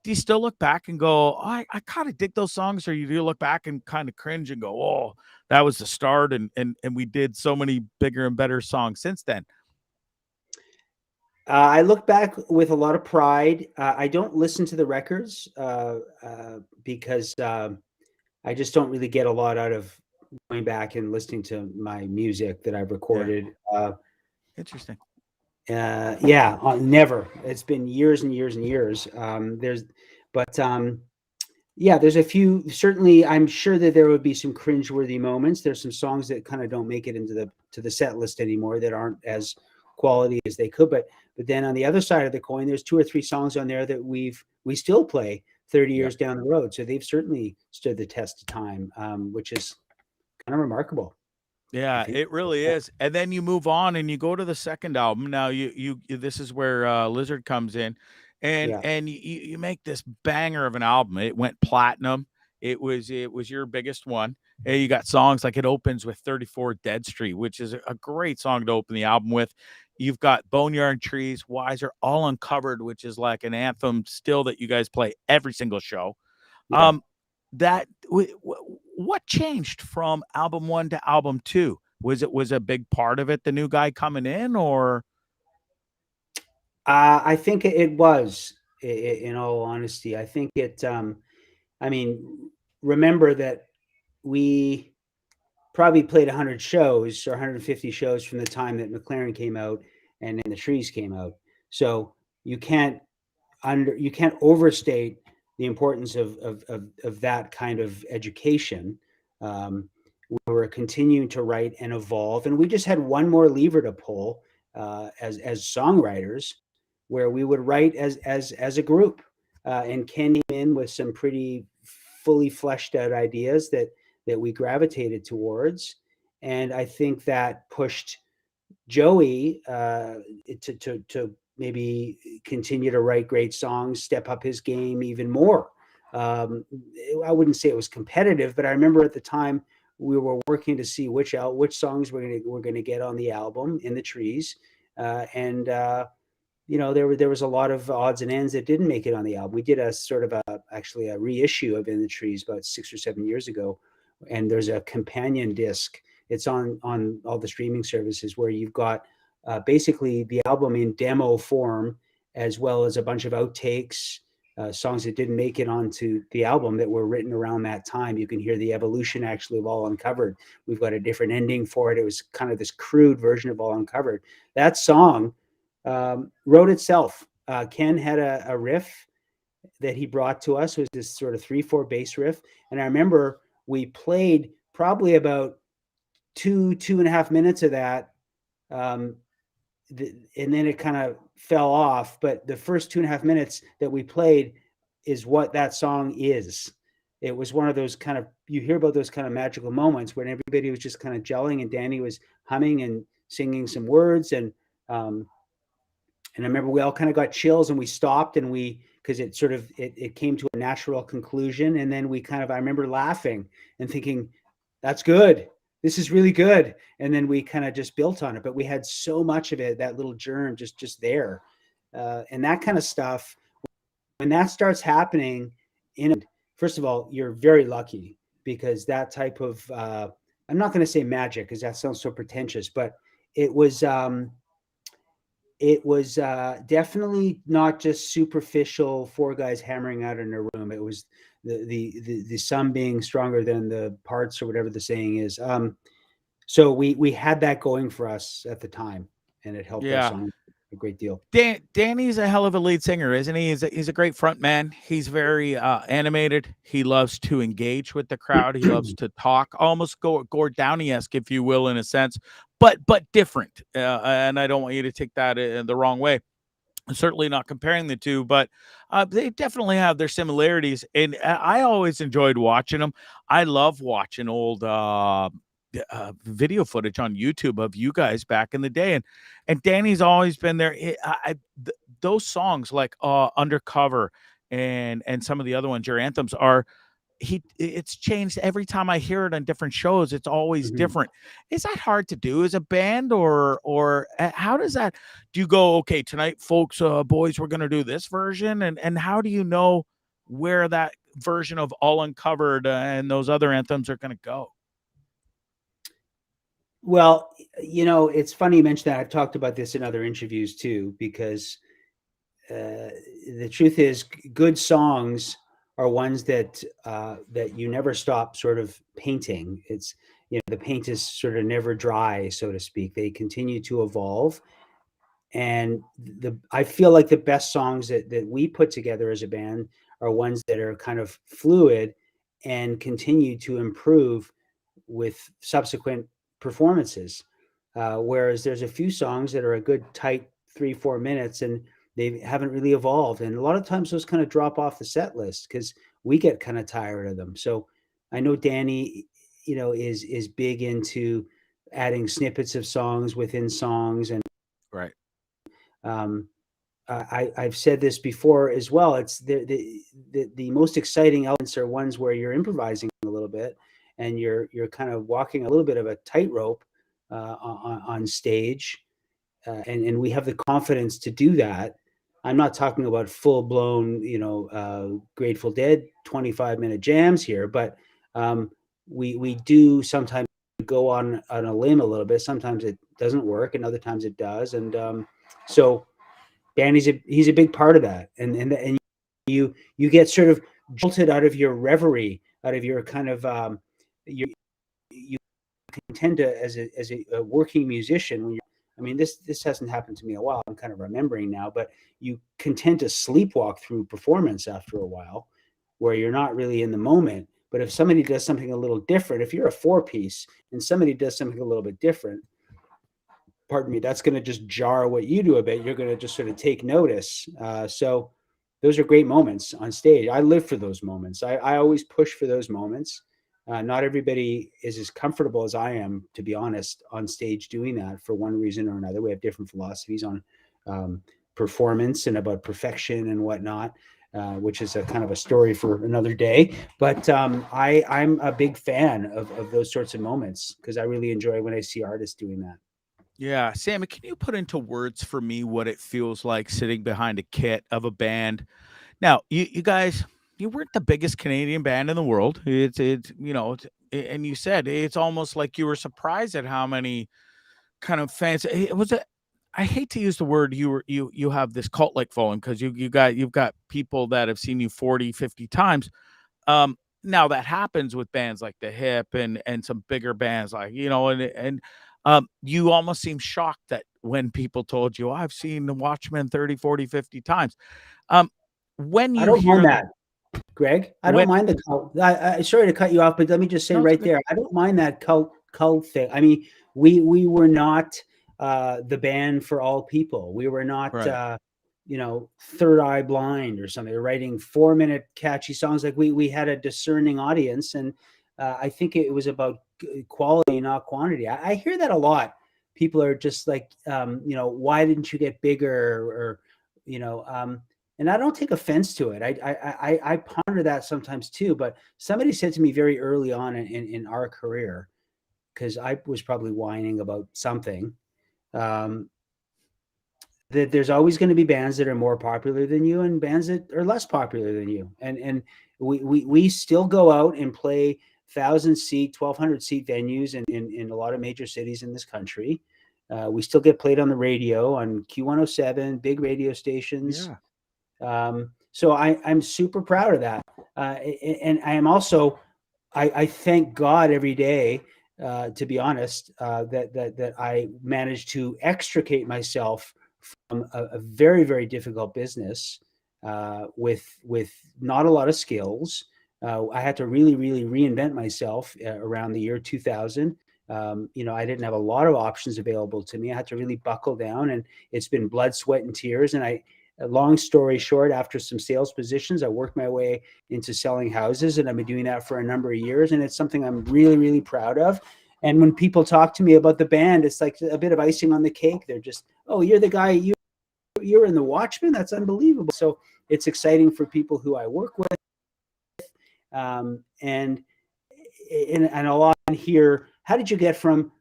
Do you still look back and go, I kind of dig those songs, or you do look back and kind of cringe and go, oh, that was the start, and we did so many bigger and better songs since then? I look back with a lot of pride. I don't listen to the records because I just don't really get a lot out of going back and listening to my music that I've recorded. Interesting. Never. It's been years and years and years. There's a few. Certainly, I'm sure that there would be some cringeworthy moments. There's some songs that kind of don't make it into the set list anymore, that aren't as quality as they could. But then on the other side of the coin, there's 2 or 3 songs on there that we still play 30 years down the road. So they've certainly stood the test of time, which is kind of remarkable. Yeah, it really is. And then you move on and you go to the second album. Now you this is where Lizard comes in, and you make this banger of an album. It went platinum. It was your biggest one. And you got songs like, it opens with 34 Dead Street, which is a great song to open the album with. You've got Boneyard Trees, Wiser, All Uncovered, which is like an anthem still that you guys play every single show. what changed from album 1 to album 2? Was a big part of it the new guy coming in, or? I think it was, in all honesty. I think it, I mean, remember that we probably played 100 shows or 150 shows from the time that McLaren came out and then the Trees came out. So you can't overstate the importance of that kind of education. We were continuing to write and evolve, and we just had one more lever to pull as songwriters, where we would write as a group. And Ken came in with some pretty fully fleshed out ideas that we gravitated towards, and I think that pushed Joey to maybe continue to write great songs, step up his game even more. I wouldn't say it was competitive, but I remember at the time we were working to see which songs we're gonna get on the album In the Trees, and there was a lot of odds and ends that didn't make it on the album. We did a sort of actually a reissue of In the Trees about 6 or 7 years ago, and there's a companion disc. It's on all the streaming services, where you've got basically the album in demo form, as well as a bunch of outtakes, songs that didn't make it onto the album that were written around that time. You can hear the evolution actually of All Uncovered. We've got a different ending for it. It was kind of this crude version of All Uncovered. That song wrote itself. Ken had a riff that he brought to us. It was this sort of 3/4 bass riff, and I remember we played probably about 2.5 minutes of that, and then it kind of fell off. But the first 2.5 minutes that we played is what that song is. It was one of those kind of, you hear about those kind of magical moments when everybody was just kind of gelling, and Danny was humming and singing some words, and I remember we all kind of got chills, and we stopped, and because it came to a natural conclusion, and then I remember laughing and thinking, that's good. This is really good. And then we kind of just built on it, but we had so much of it, that little germ just there. And that kind of stuff, when that starts happening, first of all, you're very lucky, because that type of, I'm not going to say magic, because that sounds so pretentious, but it was definitely not just superficial four guys hammering out in a room. It was the sum being stronger than the parts, or whatever the saying is. So we had that going for us at the time, and it helped our song a great deal. Danny's a hell of a lead singer, isn't he? He's a great front man. He's very animated. He loves to engage with the crowd. He loves to talk, almost Gord Downey-esque, if you will, in a sense, but different. And I don't want you to take that in the wrong way. I'm certainly not comparing the two, but they definitely have their similarities. And I always enjoyed watching them. I love watching old video footage on YouTube of you guys back in the day, and Danny's always been there. Those songs like Undercover and some of the other ones, your anthems, are it's changed every time I hear it on different shows. It's always different. Is that hard to do as a band, or how does that, do you go, okay, tonight folks, boys, we're gonna do this version, and how do you know where that version of All Uncovered and those other anthems are gonna go? Well, it's funny you mentioned that. I've talked about this in other interviews too, because the truth is, good songs are ones that you never stop sort of painting. It's, the paint is sort of never dry, so to speak. They continue to evolve, and I feel like the best songs that we put together as a band are ones that are kind of fluid and continue to improve with subsequent performances. Whereas there's a few songs that are a good tight 3-4 minutes, and they haven't really evolved. And a lot of times those kind of drop off the set list because we get kind of tired of them. So I know Danny, is big into adding snippets of songs within songs. And right. I've said this before as well. It's the most exciting elements are ones where you're improvising a little bit, and you're kind of walking a little bit of a tightrope on stage, and we have the confidence to do that. I'm not talking about full blown, Grateful Dead 25-minute jams here, but we do sometimes go on a limb a little bit. Sometimes it doesn't work, and other times it does. And so Bandy's he's a big part of that. And you get sort of jolted out of your reverie, out of your kind of you tend to, as a working musician, when you're, I mean, this hasn't happened to me in a while. I'm kind of remembering now, but you can tend to sleepwalk through performance after a while, where you're not really in the moment. But if somebody does something a little different, if you're a 4-piece and somebody does something a little bit different, pardon me, that's going to just jar what you do a bit. You're going to just sort of take notice. So those are great moments on stage. I live for those moments. I always push for those moments. Not everybody is as comfortable as I am, to be honest, on stage doing that for one reason or another. We have different philosophies on performance and about perfection and whatnot, which is a kind of a story for another day. But I'm a big fan of those sorts of moments, because I really enjoy when I see artists doing that. Yeah, Sammy, can you put into words for me what it feels like sitting behind a kit of a band? Now, you guys, you weren't the biggest Canadian band in the world. And you said it's almost like you were surprised at how many kind of fans. It was a. I hate to use the word you have this cult like following, because you've got people that have seen you 40, 50 times. Now that happens with bands like The Hip and some bigger bands like, and you almost seem shocked that when people told you, I've seen the Watchmen 30, 40, 50 times. When you I don't hear mind that, Greg. I don't mind the cult. Sorry to cut you off, but let me just say right there, I don't mind that cult thing. I mean, we were not the band for all people. We were not right. Third Eye Blind or something, writing 4-minute catchy songs. Like we had a discerning audience, and I think it was about quality, not quantity. I hear that a lot. People are just like, why didn't you get bigger, or and I don't take offense to it. I ponder that sometimes too. But somebody said to me very early on in our career, because I was probably whining about something, that there's always going to be bands that are more popular than you and bands that are less popular than you. And we still go out and play 1,000-seat, 1,200-seat venues in a lot of major cities in this country. We still get played on the radio, on Q107, big radio stations. Yeah. So I'm super proud of that. And I am also, I thank God every day, to be honest, that I managed to extricate myself from a very, very difficult business, with not a lot of skills. I had to really, really reinvent myself around the year 2000. I didn't have a lot of options available to me. I had to really buckle down, and it's been blood, sweat, and tears. And long story short, after some sales positions, I worked my way into selling houses, and I've been doing that for a number of years. And it's something I'm really, really proud of. And when people talk to me about the band, it's like a bit of icing on the cake. They're just, oh, you're the guy, you're in the Watchmen. That's unbelievable. So it's exciting for people who I work with. And a lot here, how did you get from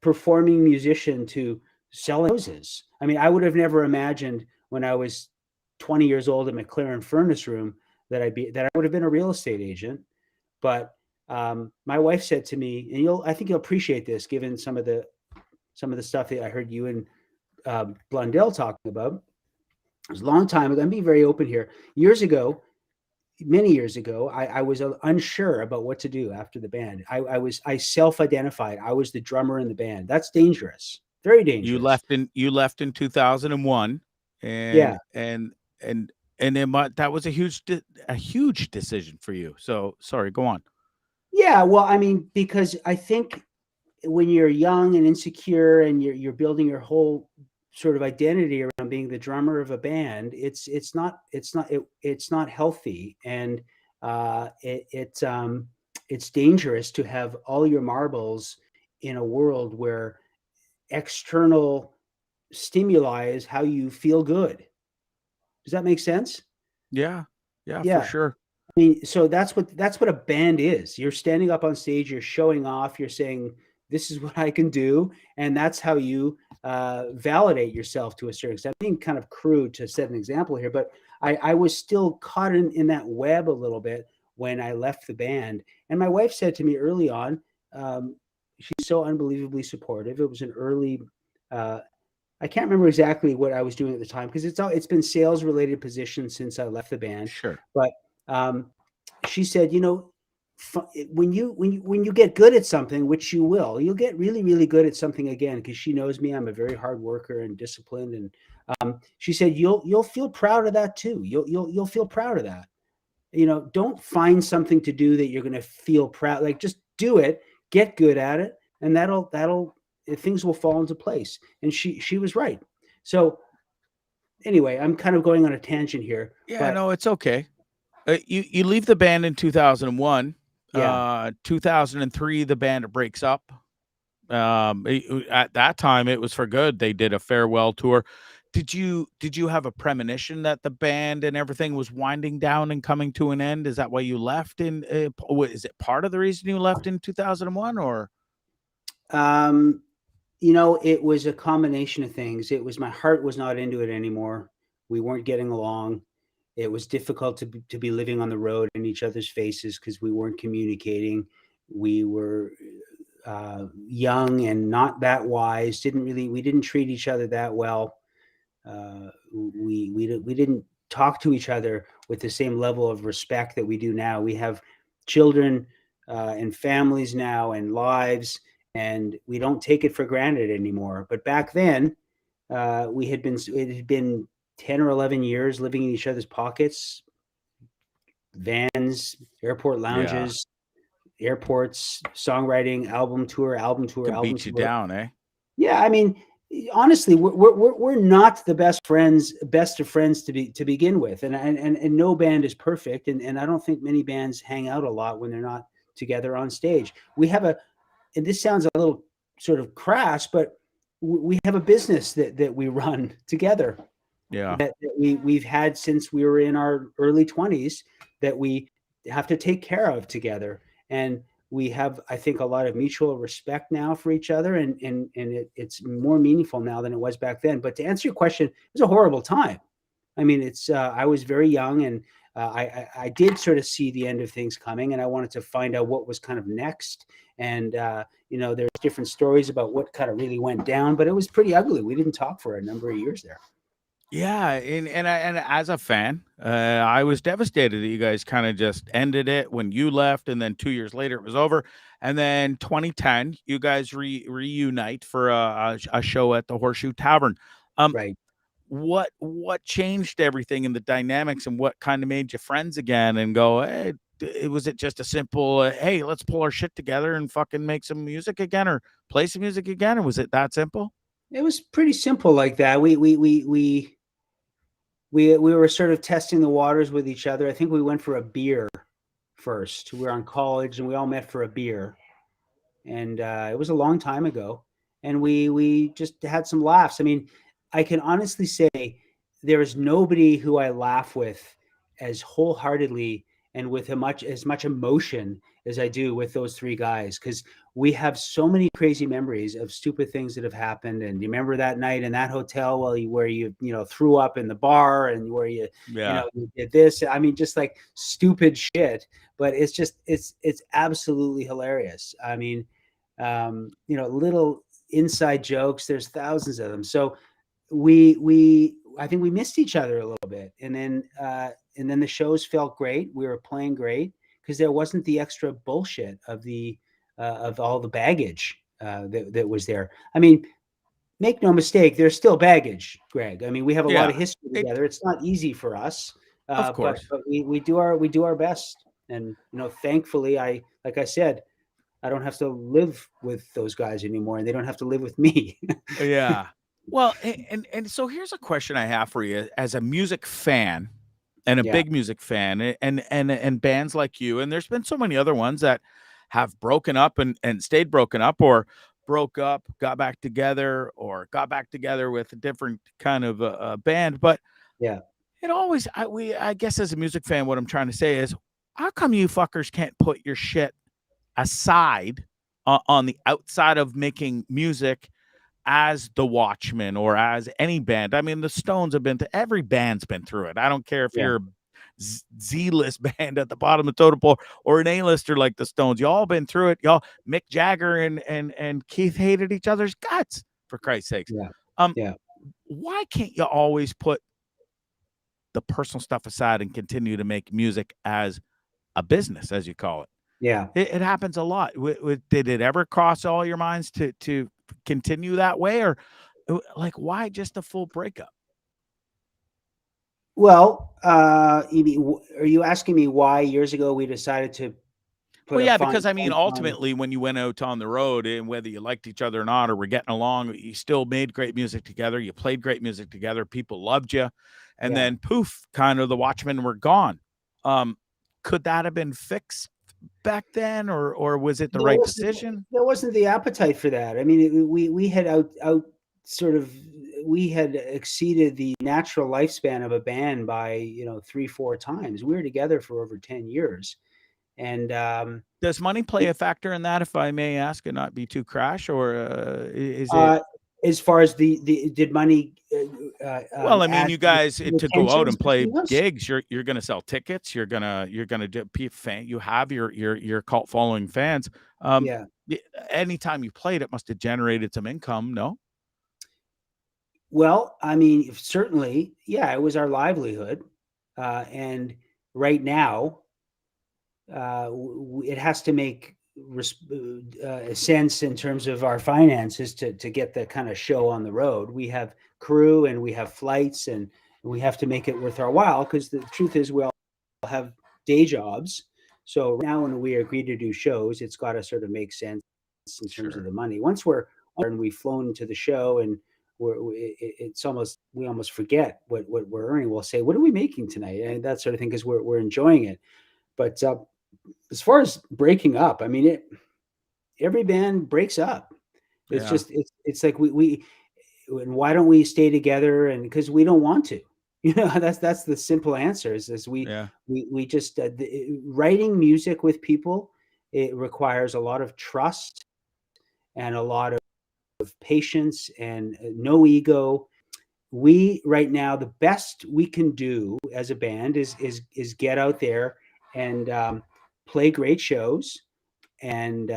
performing musician to selling houses? I mean, I would have never imagined when I was 20 years old in McLaren Furnace Room that I would have been a real estate agent. But my wife said to me, and I think you'll appreciate this, given some of the stuff that I heard you and Blundell talking about. It was a long time ago. I'm being very open here. Many years ago, I was unsure about what to do after the band. I self-identified. I was the drummer in the band. That's dangerous. Very dangerous. You left in 2001, and then that was a huge decision for you. So sorry, go on. Yeah, well, I mean, because I think when you're young and insecure and you're building your whole sort of identity around being the drummer of a band, it's not healthy, and it's dangerous to have all your marbles in a world where external stimuli is how you feel good. Does that make sense? Yeah, for sure. I mean, so that's what a band is. You're standing up on stage, you're showing off, you're saying, this is what I can do. And that's how you validate yourself to a certain extent. I'm being kind of crude to set an example here, but I was still caught in that web a little bit, when I left the band. And my wife said to me early on, she's so unbelievably supportive. It was an early, I can't remember exactly what I was doing at the time because it's been sales related positions since I left the band. Sure. But she said, when you get good at something, which you'll get really, really good at something again, because she knows me. I'm a very hard worker and disciplined. And she said, you'll feel proud of that too. You'll feel proud of that. Don't find something to do that you're going to feel proud. Like, just do it, get good at it, and that'll things will fall into place. And she was right. So anyway, I'm kind of going on a tangent here. Yeah, but no, it's okay. You leave the band in 2001. Yeah. 2003, the band breaks up. At that time, it was for good. They did a farewell tour. Did you have a premonition that the band and everything was winding down and coming to an end? Is that why you left? Is it part of the reason you left in 2001, or? It was a combination of things. It was my heart was not into it anymore. We weren't getting along. It was difficult to be living on the road in each other's faces because we weren't communicating. We were young and not that wise. We didn't treat each other that well. We didn't talk to each other with the same level of respect that we do now. We have children and families now and lives, and we don't take it for granted anymore. But back then, it had been 10 or 11 years living in each other's pockets, vans, airport lounges, airports, songwriting, album tour, Can beat you down, eh? Yeah, I mean, honestly, we're not the best of friends to begin with, and no band is perfect, and I don't think many bands hang out a lot when they're not together on stage. We have and this sounds a little sort of crass, but we have a business that we run together. Yeah. That we've had since we were in our early 20s, that we have to take care of together. And we have, I think, a lot of mutual respect now for each other, and it's more meaningful now than it was back then. But to answer your question, it was a horrible time. I mean, I was very young, and I did sort of see the end of things coming, and I wanted to find out what was kind of next. And there's different stories about what kind of really went down, but it was pretty ugly. We didn't talk for a number of years there. Yeah, and as a fan, I was devastated that you guys kind of just ended it when you left, and then 2 years later it was over. And then 2010, you guys reunite for a show at the Horseshoe Tavern. Right. What changed everything in the dynamics, and what kind of made you friends again and go, hey, was it just a simple, hey, let's pull our shit together and fucking make some music again or play some music again? Or was it that simple? It was pretty simple like that. We were sort of testing the waters with each other. I think we went for a beer first. We were on college and we all met for a beer, and it was a long time ago. And we just had some laughs. I mean, I can honestly say there is nobody who I laugh with as wholeheartedly and with as much emotion as I do with those three guys, because we have so many crazy memories of stupid things that have happened. And you remember that night in that hotel where you threw up in the bar, and where you did this. I mean, just like stupid shit, but it's absolutely hilarious. I mean, little inside jokes, there's thousands of them. So I think we missed each other a little bit, and then the shows felt great. We were playing great because there wasn't the extra bullshit of all the baggage that was there. I mean, make no mistake, there's still baggage, Greg. I mean, we have a lot of history together. It's not easy for us, of course, but we do our best. And thankfully, like I said, I don't have to live with those guys anymore, and they don't have to live with me. Yeah. Well, and so here's a question I have for you as a music fan and a big music fan, and bands like you, and there's been so many other ones that have broken up and stayed broken up, or broke up, got back together, or got back together with a different kind of band. But yeah, it always, I guess as a music fan, what I'm trying to say is, how come you fuckers can't put your shit aside on the outside of making music as the Watchmen or as any band? I mean, the Stones have been every band's been through it. I don't care if you're Z-list band at the bottom of the totem pole or an A-lister like the Stones. You all been through it. Y'all, Mick Jagger and Keith hated each other's guts, for Christ's sakes. Yeah. Why can't you always put the personal stuff aside and continue to make music as a business, as you call it? Yeah. It happens a lot. Did it ever cross all your minds to continue that way, or like why just a full breakup? Well, are you asking me why years ago we decided to put Well, a yeah, fine because I mean, point on? ultimately, when you went out on the road, and whether you liked each other or not, or were getting along, you still made great music together. You played great music together. People loved you, and Yeah. then poof, kind of the Watchmen were gone. Could that have been fixed back then, or was it the right decision? There wasn't the appetite for that. I mean, we had we had exceeded the natural lifespan of a band by 3-4 times. We were together for over 10 years, and Does money play a factor in that, if I may ask, and not be too crash, or is it? As far as did money Well, I mean, add you guys the to go out tensions and play between us? gigs, you're gonna sell tickets, you're gonna do fan. You have your cult following fans. Yeah. Anytime you played, it must have generated some income. No. Well, I mean, certainly, yeah, it was our livelihood, and right now, it has to make sense in terms of our finances to get that kind of show on the road. We have crew and we have flights, and we have to make it worth our while, because the truth is we all have day jobs. So now when we agree to do shows, it's got to sort of make sense in terms of Sure. the money. Once we're and we've flown to the show, and it's almost, we almost forget what we're earning. We'll say, what are we making tonight, and that sort of thing, because we're enjoying it. But as far as breaking up, I mean, every band breaks up. It's Yeah. just it's like we and why don't we stay together? And because we don't want to. That's the simple answer. Is Yeah. we just writing music with people, it requires a lot of trust and a lot of patience and no ego. We right now, the best we can do as a band is get out there and play great shows, and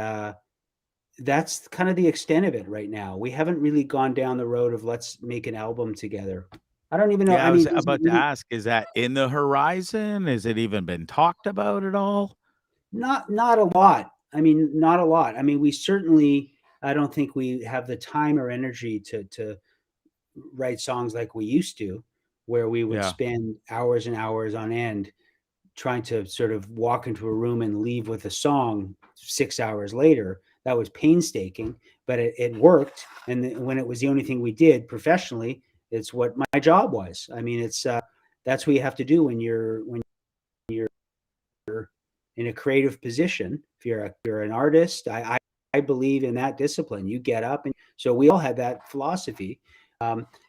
that's kind of the extent of it right now. We haven't really gone down the road of let's make an album together. I don't even know. Yeah, I I was mean, does it about to really, ask, is that in the horizon? Has it even been talked about at all? not a lot. I mean, not a lot. I mean, we certainly. I don't think we have the time or energy to write songs like we used to, where we would Yeah. spend hours and hours on end trying to sort of walk into a room and leave with a song 6 hours later. That was painstaking, but it worked. And when it was the only thing we did professionally, it's what my job was. I mean, it's that's what you have to do when you're in a creative position. If you're an artist, I believe in that discipline. You get up, and so we all had that philosophy.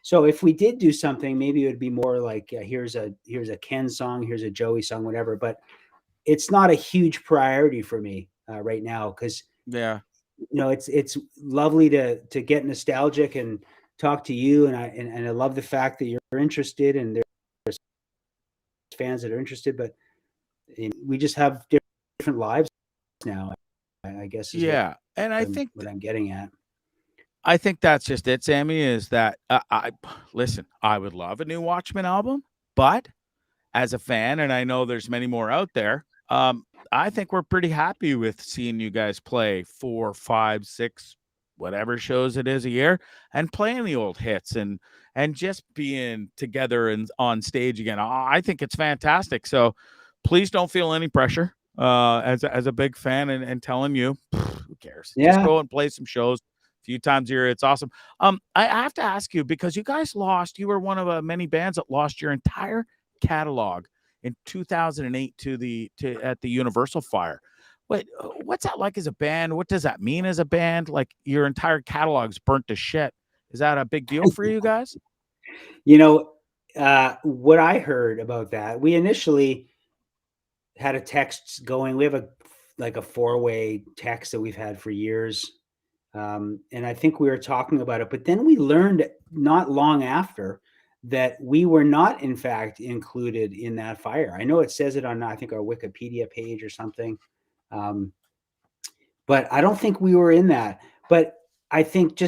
So if we did do something, maybe it would be more like here's a Ken song, here's a Joey song, whatever. But it's not a huge priority for me right now, because Yeah. it's lovely to get nostalgic and talk to you, and I love the fact that you're interested, and there's fans that are interested, but we just have different lives now. I guess is Yeah. And what I'm getting at. I think that's just it, Sammy, is that I listen, I would love a new Watchmen album, but as a fan, and I know there's many more out there, I think we're pretty happy with seeing you guys play 4, 5, 6, whatever shows it is a year, and playing the old hits and just being together and on stage again. I think it's fantastic. So please don't feel any pressure as a big fan, and telling you, who cares? Just Yeah. go and play some shows a few times a year. It's awesome. I have to ask you, because you guys you were one of many bands that lost your entire catalog in 2008 to at the Universal fire. What's that like as a band? What does that mean as a band? Like, your entire catalog's burnt to shit. Is that a big deal for you guys? What I heard about that, we initially had a text going. We have a 4-way text that we've had for years. And I think we were talking about it, but then we learned not long after that we were not, in fact, included in that fire. I know it says it on, I think, our Wikipedia page or something, but I don't think we were in that. But I think I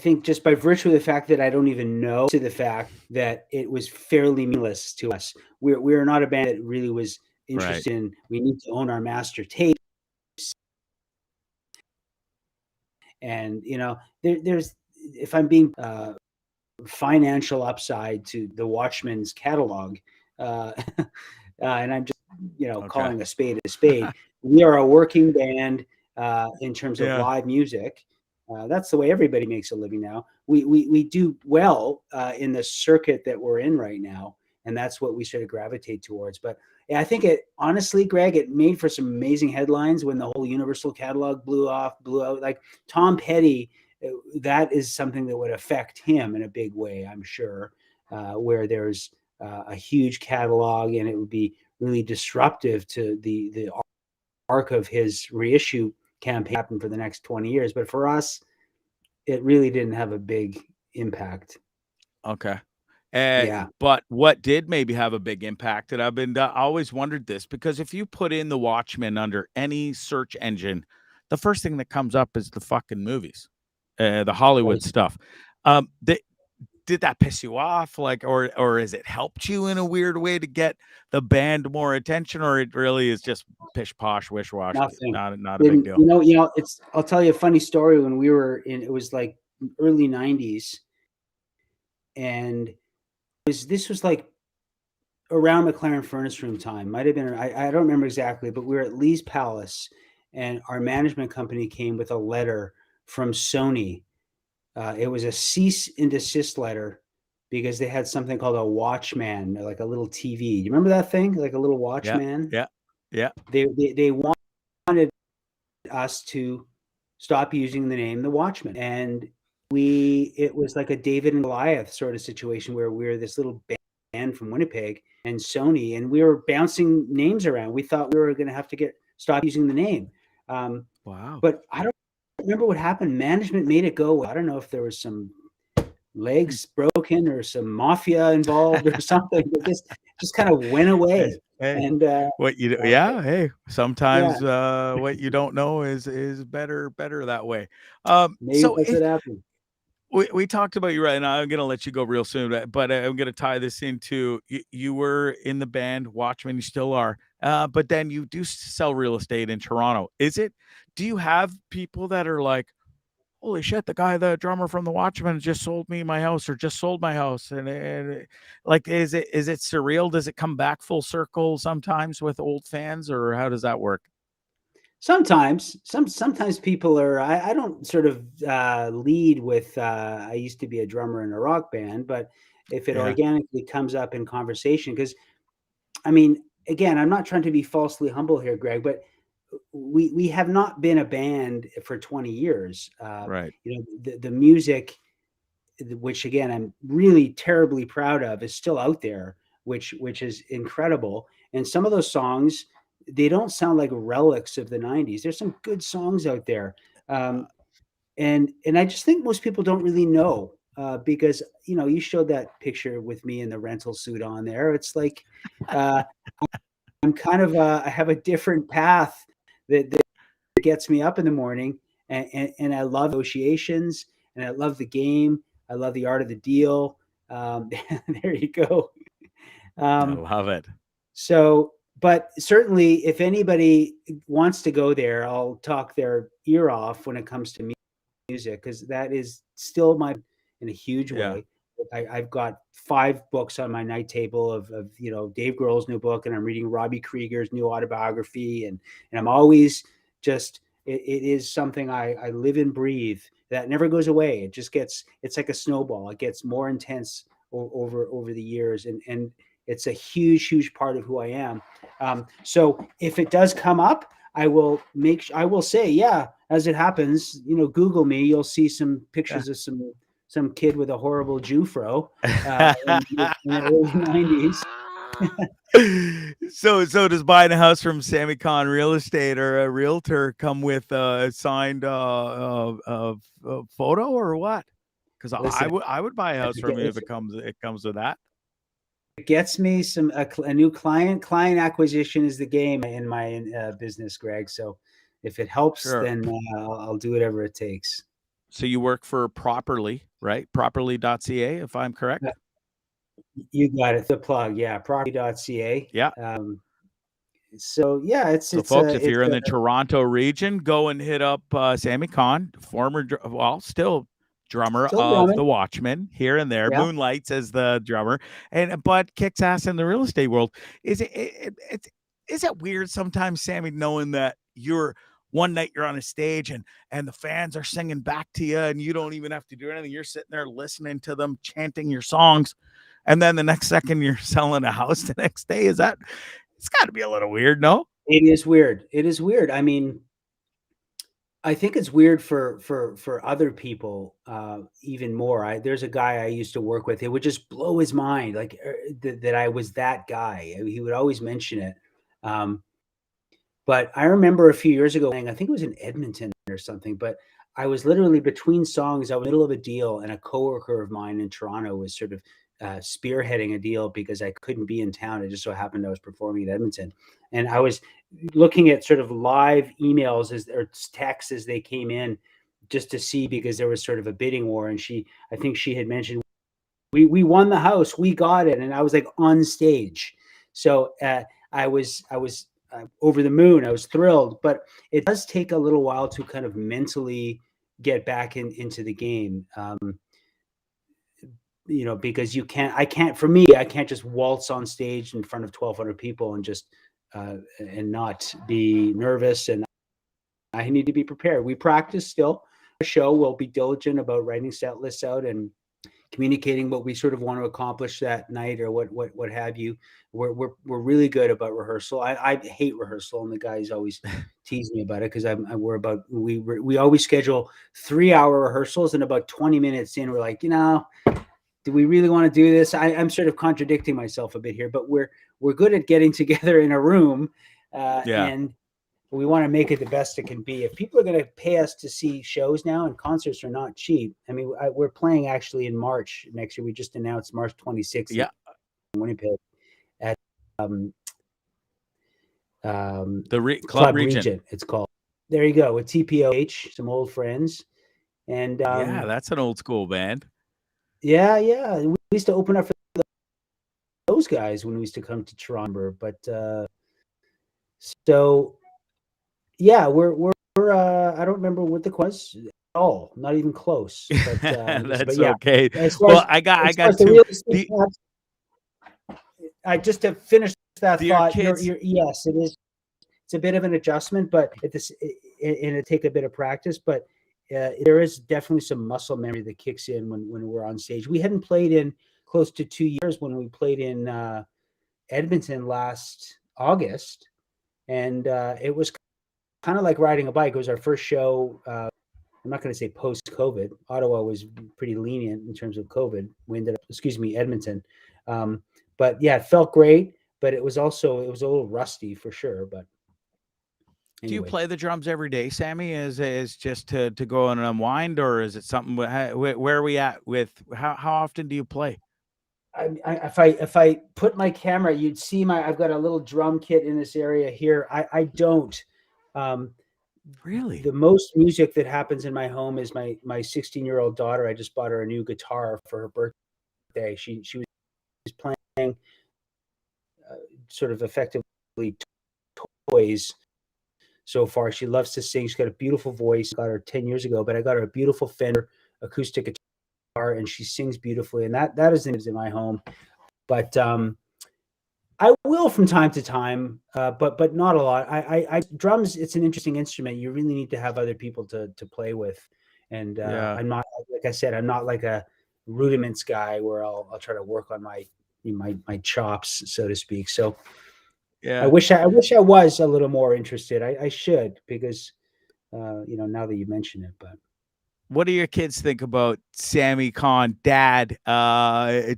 think just by virtue of the fact that I don't even know, to the fact that it was fairly meaningless to us. We're not a band that really was interested in, we need to own our master tapes. And, there's, if I'm being financial upside to the Watchmen's catalog, and I'm just, calling a spade a spade. We are a working band in terms of live music. That's the way everybody makes a living now. We do well in the circuit that we're in right now, and that's what we sort of gravitate towards. But I think honestly, Greg, it made for some amazing headlines when the whole Universal catalog blew out. Like Tom Petty, that is something that would affect him in a big way, I'm sure, where there's a huge catalog, and it would be really disruptive to the arc of his reissue campaign happen for the next 20 years. But for us, it really didn't have a big impact. Okay. But what did maybe have a big impact, and I always wondered this, because if you put in the Watchmen under any search engine, the first thing that comes up is the fucking movies, the Hollywood stuff. Did that piss you off, or has it helped you in a weird way to get the band more attention, or it really is just pish posh, wish wash, not a big deal? I'll tell you a funny story. When we were it was like early 90s, and this was like around McLaren Furnace Room time. Might have been, I don't remember exactly, but we were at Lee's Palace, and our management company came with a letter from Sony. It was a cease and desist letter because they had something called a Watchman, like a little TV. You remember that thing? Like a little Watchman? Yeah. They wanted us to stop using the name The Watchmen. And it was like a David and Goliath sort of situation where we were this little band from Winnipeg and Sony, and we were bouncing names around. We thought we were going to have to stop using the name. Wow. But I don't remember what happened. Management made it go. I don't know if there was some legs broken or some mafia involved or something, but this just kind of went away. Hey, and what you do, hey, sometimes what you don't know is better that way. Maybe that's what happened. We talked about you right now. I'm going to let you go real soon, but I'm going to tie this into you were in the band Watchmen, you still are, but then you do sell real estate in Toronto. Do you have people that are like, holy shit, the drummer from the Watchmen just sold me my house, or just sold my house? And like, is it surreal? Does it come back full circle sometimes with old fans, or how does that work? Sometimes people are, I don't sort of lead with, I used to be a drummer in a rock band, but if it organically comes up in conversation, because I mean, again, I'm not trying to be falsely humble here, Greg, but we have not been a band for 20 years. Right. The music, which again, I'm really terribly proud of, is still out there, which is incredible. And some of those songs, they don't sound like relics of the 90s. There's some good songs out there. And I just think most people don't really know, because, you showed that picture with me in the rental suit on there. It's like, I'm kind of, I have a different path that gets me up in the morning, and I love negotiations, and I love the game. I love the art of the deal. There you go. I love it. So, but certainly if anybody wants to go there, I'll talk their ear off when it comes to music, because that is still in a huge way. I've got 5 books on my night table of Dave Grohl's new book, and I'm reading Robbie Krieger's new autobiography, and I'm always just, it is something I live and breathe, that never goes away. It just it's like a snowball. It gets more intense over the years, and it's a huge part of who I am. So if it does come up, I will say, as it happens, Google me, you'll see some pictures of some kid with a horrible Jew fro in the early 90s. So does buying a house from Sammy Kohn Real Estate or a realtor come with a signed photo or what? Because Listen, I would buy a house from you if if it comes with that. it gets me a new client acquisition is the game in my business, Greg. So if it helps, Sure. then I'll do whatever it takes. So you work for Properly, right? Properly.ca, if I'm correct. You got it. The plug, yeah. Property.ca. Yeah. So yeah, So folks, if you're in the Toronto region, go and hit up Sammy Kohn, still drummer of the Watchmen here and there, moonlights as the drummer, but kicks ass in the real estate world. Is it weird sometimes, Sammy, knowing that one night you're on a stage and the fans are singing back to you and you don't even have to do anything. You're sitting there listening to them chanting your songs, and then the next second you're selling a house the next day. It's got to be a little weird, no? It is weird. It is weird. I mean, I think it's weird for other people even more. There's a guy I used to work with. It would just blow his mind, like that I was that guy. He would always mention it. But I remember a few years ago, I think it was in Edmonton or something. But I was literally between songs. I was in the middle of a deal, and a coworker of mine in Toronto was sort of spearheading a deal because I couldn't be in town. It just so happened I was performing at Edmonton, and I was looking at sort of live emails or texts as they came in, just to see, because there was sort of a bidding war. And I think she had mentioned, we won the house, we got it, and I was like on stage. So I was over the moon. I was thrilled, but it does take a little while to kind of mentally get back into the game. Because I can't just waltz on stage in front of 1,200 people and just and not be nervous. And I need to be prepared. We practice still. A show, we'll be diligent about writing set lists out and communicating what we sort of want to accomplish that night, or what have you. We're really good about rehearsal. I hate rehearsal, and the guys always tease me about it because we always schedule 3-hour rehearsals, and about 20 minutes in, we're like, do we really want to do this? I'm sort of contradicting myself a bit here, but we're good at getting together in a room, and we want to make it the best it can be. If people are going to pay us to see shows now, and concerts are not cheap. I mean, we're playing actually in March next year. We just announced March 26th. Yeah. In Winnipeg at the Club Regent. It's called. There you go, with TPOH, some old friends, and yeah, that's an old school band. Yeah. We used to open up for those guys when we used to come to Toronto, but so yeah, we're I don't remember what the question was at all, not even close. But, that's but yeah. okay. Well, I got two. Just to finish that thought. Yes, it is. It's a bit of an adjustment, but and it take a bit of practice, but. There is definitely some muscle memory that kicks in when we're on stage. We hadn't played in close to 2 years when we played in Edmonton last August, and it was kind of like riding a bike. It was our first show. I'm not going to say post-COVID. Ottawa was pretty lenient in terms of COVID. Edmonton. But yeah, it felt great, but it was a little rusty for sure. But anyway. Do you play the drums every day, Sammy? Is just to go and unwind, or is it something? Where are we at with how often do you play? If I put my camera, you'd see I've got a little drum kit in this area here. I don't. Really? The most music that happens in my home is my 16-year-old daughter. I just bought her a new guitar for her birthday. She was playing sort of effectively toys. So far, she loves to sing. She's got a beautiful voice. Got her 10 years ago, but I got her a beautiful Fender acoustic guitar, and she sings beautifully. And that is in my home. But I will from time to time, but not a lot. I drums. It's an interesting instrument. You really need to have other people to play with. And I'm not, like I said, I'm not like a rudiments guy where I'll try to work on my chops, so to speak. So. Yeah, I wish I was a little more interested. I should, because now that you mention it, but what do your kids think about Sammy Kohn, dad?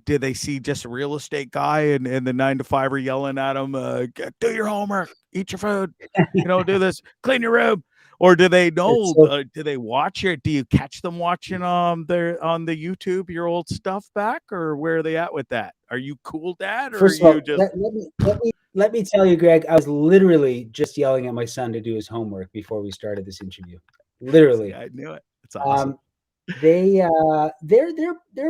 Do they see just a real estate guy and the 9 to 5er yelling at him, do your homework, eat your food, do this, clean your room? Or do they know, do they watch it? Do you catch them watching on the YouTube, your old stuff back, or where are they at with that? Are you cool, Dad? Or First are of all, you just let me tell you, Greg, I was literally just yelling at my son to do his homework before we started this interview. Literally. See, I knew it. It's awesome. They're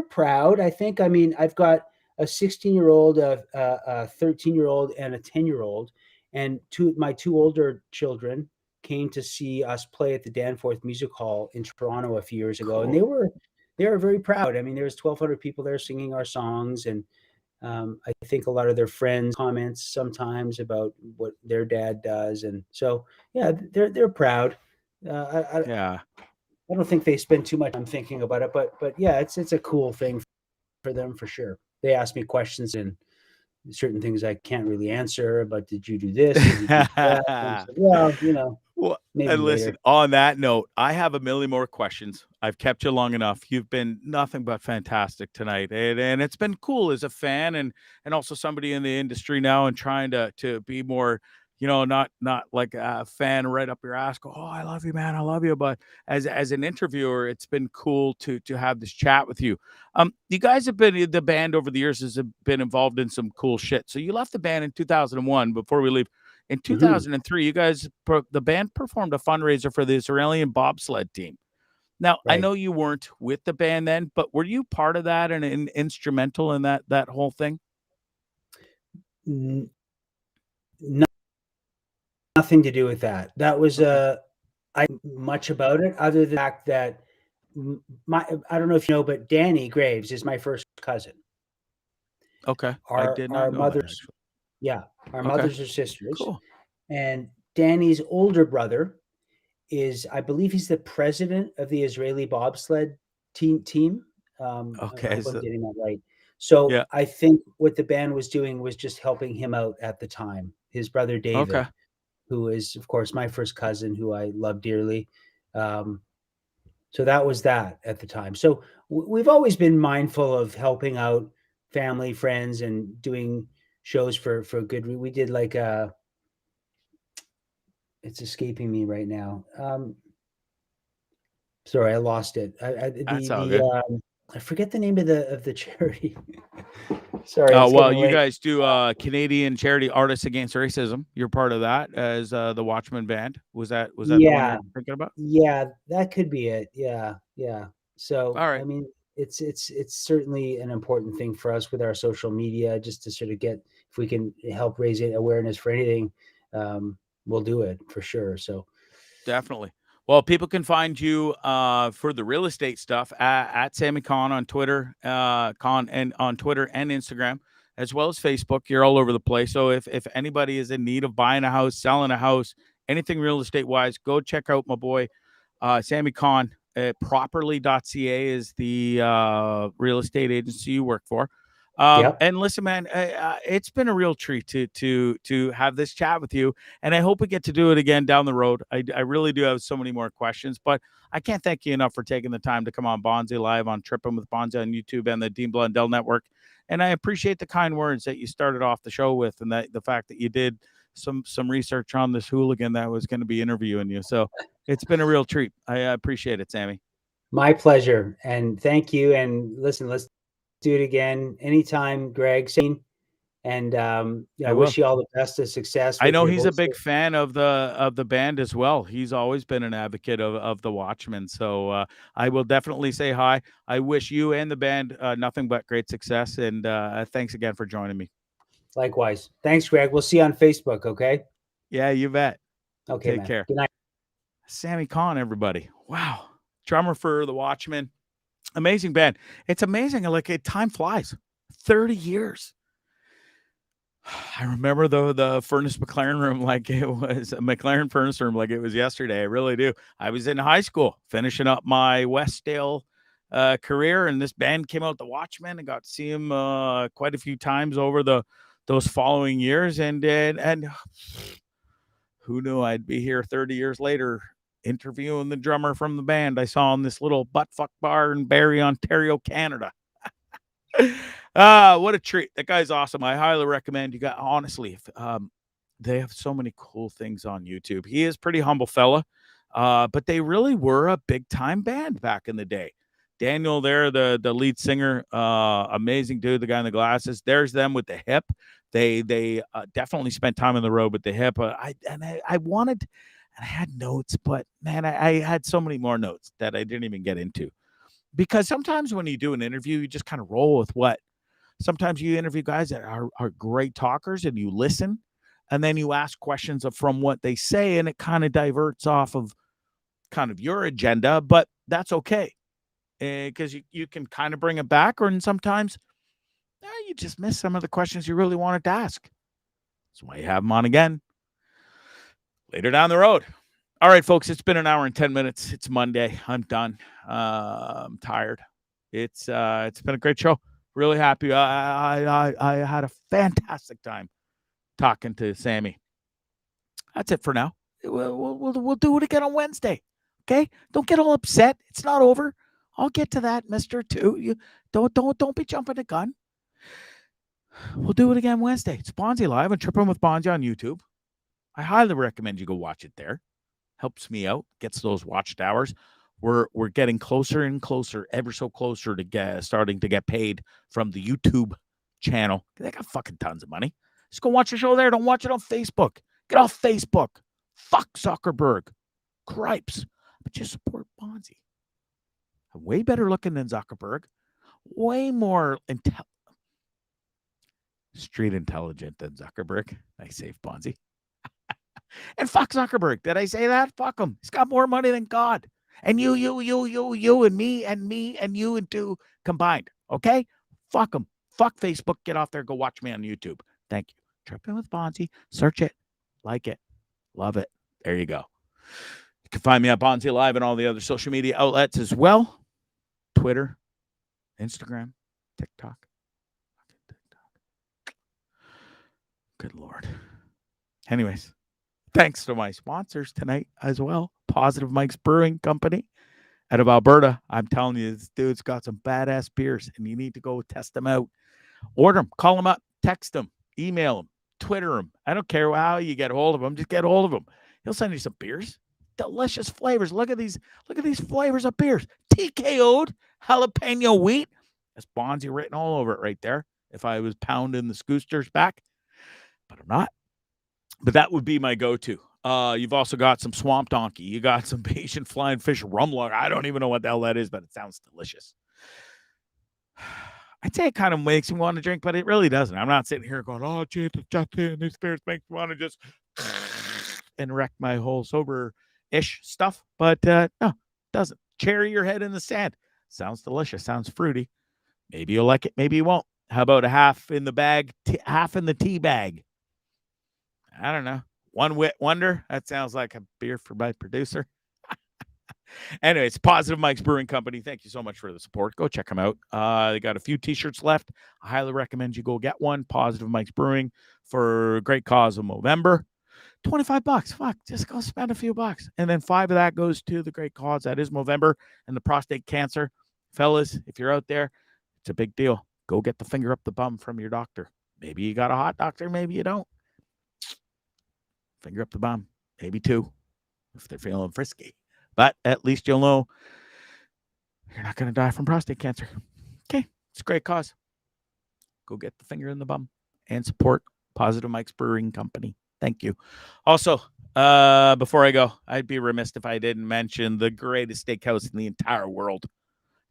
proud. I think. I mean, I've got a 16-year-old, a 13-year-old, and a 10-year-old, and my two older children came to see us play at the Danforth Music Hall in Toronto a few years ago, Cool. and they were very proud. I mean, there was 1,200 people there singing our songs, and I think a lot of their friends comments sometimes about what their dad does, and so yeah, they're proud. Yeah. I don't think they spend too much time thinking about it, but yeah, it's a cool thing for them for sure. They ask me questions and certain things I can't really answer, but did you do this? Did you do that? And so, well, Well, maybe and listen, later. on that note, I have a million more questions. I've kept you long enough. You've been nothing but fantastic tonight. And it's been cool as a fan and also somebody in the industry now and trying to be more, not like a fan right up your ass. Go, oh, I love you, man. I love you. But as an interviewer, it's been cool to have this chat with you. You guys have been, the band over the years has been involved in some cool shit. So you left the band in 2001. Before we leave, in 2003, you guys, the band performed a fundraiser for the Israeli bobsled team. Now, I know you weren't with the band then, but were you part of that and instrumental in that whole thing? Nothing to do with that. That was I much about it other than the fact that I don't know if you know, but Danny Graves is my first cousin. Okay, I did not know mothers, that actually. Yeah, our mothers are sisters. Cool. And Danny's older brother is, I believe, he's the president of the Israeli bobsled team. I hope I'm getting that right. So yeah. I think what the band was doing was just helping him out at the time. His brother David, who is, of course, my first cousin, who I love dearly. So that was that at the time. So we've always been mindful of helping out family, friends, and doing shows for good. We did like it's escaping me right now. Sorry, I lost it. That's all good. I forget the name of the charity. Sorry. Well, you guys do Canadian charity Artists Against Racism. You're part of that as the Watchmen band. Was that the one you're thinking about? Yeah, that could be it. Yeah. So, all right. I mean, it's certainly an important thing for us with our social media, just to sort of get, if we can help raise awareness for anything, we'll do it for sure. So definitely. Well, people can find you for the real estate stuff at Sammy Kohn on Twitter, and on Twitter and Instagram, as well as Facebook. You're all over the place. So if anybody is in need of buying a house, selling a house, anything real estate wise, go check out my boy Sammy Kohn. Properly.ca is the real estate agency you work for. And listen, man, it's been a real treat to have this chat with you, and I hope we get to do it again down the road. I really do have so many more questions, but I can't thank you enough for taking the time to come on Bondzee Live on Trippin' with Bondzee on YouTube and the Dean Blundell Network. And I appreciate the kind words that you started off the show with, and that the fact that you did some research on this hooligan that was going to be interviewing you. So it's been a real treat. I appreciate it, Sammy. My pleasure, and thank you. And listen, let's do it again anytime, Greg. And I wish you all the best of success. I know he's a big fan of the band as well. He's always been an advocate of the Watchmen. So I will definitely say hi. I wish you and the band nothing but great success. And thanks again for joining me. Likewise. Thanks, Greg. We'll see you on Facebook. Okay. Yeah, you bet. Okay. Take care. Good night. Sammy Kohn, everybody. Wow. Drummer for the Watchmen. Amazing band. It's amazing. Like time flies. 30 years. I remember the Furnace McLaren room like it was a McLaren furnace room like it was yesterday. I really do. I was in high school finishing up my Westdale career, and this band came out, the Watchmen, and got to see him quite a few times over those following years. And who knew I'd be here 30 years later interviewing the drummer from the band I saw in this little butt fuck bar in Barrie, Ontario, Canada. What a treat. That guy's awesome. I highly recommend you guys. Honestly, they have so many cool things on YouTube. He is pretty humble fella, but they really were a big time band back in the day. Daniel there, the lead singer, amazing dude, the guy in the glasses. There's them with the hip. They definitely spent time on the road with the hip. I had notes, but man, I had so many more notes that I didn't even get into. Because sometimes when you do an interview, you just kind of roll with what. Sometimes you interview guys that are great talkers and you listen, and then you ask questions from what they say, and it kind of diverts off of kind of your agenda, but that's okay. Because you can kind of bring it back, and sometimes you just miss some of the questions you really wanted to ask. That's why you have them on again later down the road. All right, folks, it's been an hour and 10 minutes. It's Monday. I'm done. I'm tired. It's been a great show. Really happy. I had a fantastic time talking to Sammy. That's it for now. We'll do it again on Wednesday. Okay? Don't get all upset. It's not over. I'll get to that, Mister. Too. You don't be jumping the gun. We'll do it again Wednesday. It's Bondzee Live and Tripping with Bondzee on YouTube. I highly recommend you go watch it there. Helps me out. Gets those watched hours. We're getting closer and closer, ever so closer to starting to get paid from the YouTube channel. They got fucking tons of money. Just go watch the show there. Don't watch it on Facebook. Get off Facebook. Fuck Zuckerberg. Cripes. But just support Bondzee. Way better looking than Zuckerberg. Way more street intelligent than Zuckerberg. Nice save, Bondzee. And fuck Zuckerberg. Did I say that? Fuck him. He's got more money than God. And you, and me, and you, and two combined. Okay? Fuck them. Fuck Facebook. Get off there. Go watch me on YouTube. Thank you. Tripping with Bondzee. Search it. Like it. Love it. There you go. You can find me at Bondzee Live and all the other social media outlets as well. Twitter, Instagram, TikTok. Good Lord. Anyways. Thanks to my sponsors tonight as well. Positive Mike's Brewing Company out of Alberta. I'm telling you, this dude's got some badass beers, and you need to go test them out. Order them. Call them up. Text them. Email them. Twitter them. I don't care how you get a hold of him. Just get a hold of him. He'll send you some beers. Delicious flavors. Look at these flavors of beers. TKO'd jalapeno wheat. That's Bondzee written all over it right there. If I was pounding the scoosters back. But I'm not. But that would be my go-to. You've also got some Swamp Donkey. You got some Asian Flying Fish rum log. I don't even know what the hell that is, but it sounds delicious. I'd say it kind of makes me want to drink, but it really doesn't. I'm not sitting here going, oh, Jesus, Justin, these beers make me want to just and wreck my whole sober-ish stuff. But no, it doesn't. Cherry your head in the sand. Sounds delicious. Sounds fruity. Maybe you'll like it. Maybe you won't. How about a half in the bag, half in the tea bag? I don't know. One Wit Wonder. That sounds like a beer for my producer. Anyway, it's Positive Mike's Brewing Company. Thank you so much for the support. Go check them out. They got a few t-shirts left. I highly recommend you go get one. Positive Mike's Brewing for a great cause of Movember. $25. Fuck, just go spend a few bucks. And then 5 of that goes to the great cause that is Movember and the prostate cancer. Fellas, if you're out there, it's a big deal. Go get the finger up the bum from your doctor. Maybe you got a hot doctor. Maybe you don't. Finger up the bum. Maybe 2 if they're feeling frisky. But at least you'll know you're not going to die from prostate cancer. Okay. It's a great cause. Go get the finger in the bum and support Positive Mike's Brewing Company. Thank you. Also, before I go, I'd be remiss if I didn't mention the greatest steakhouse in the entire world,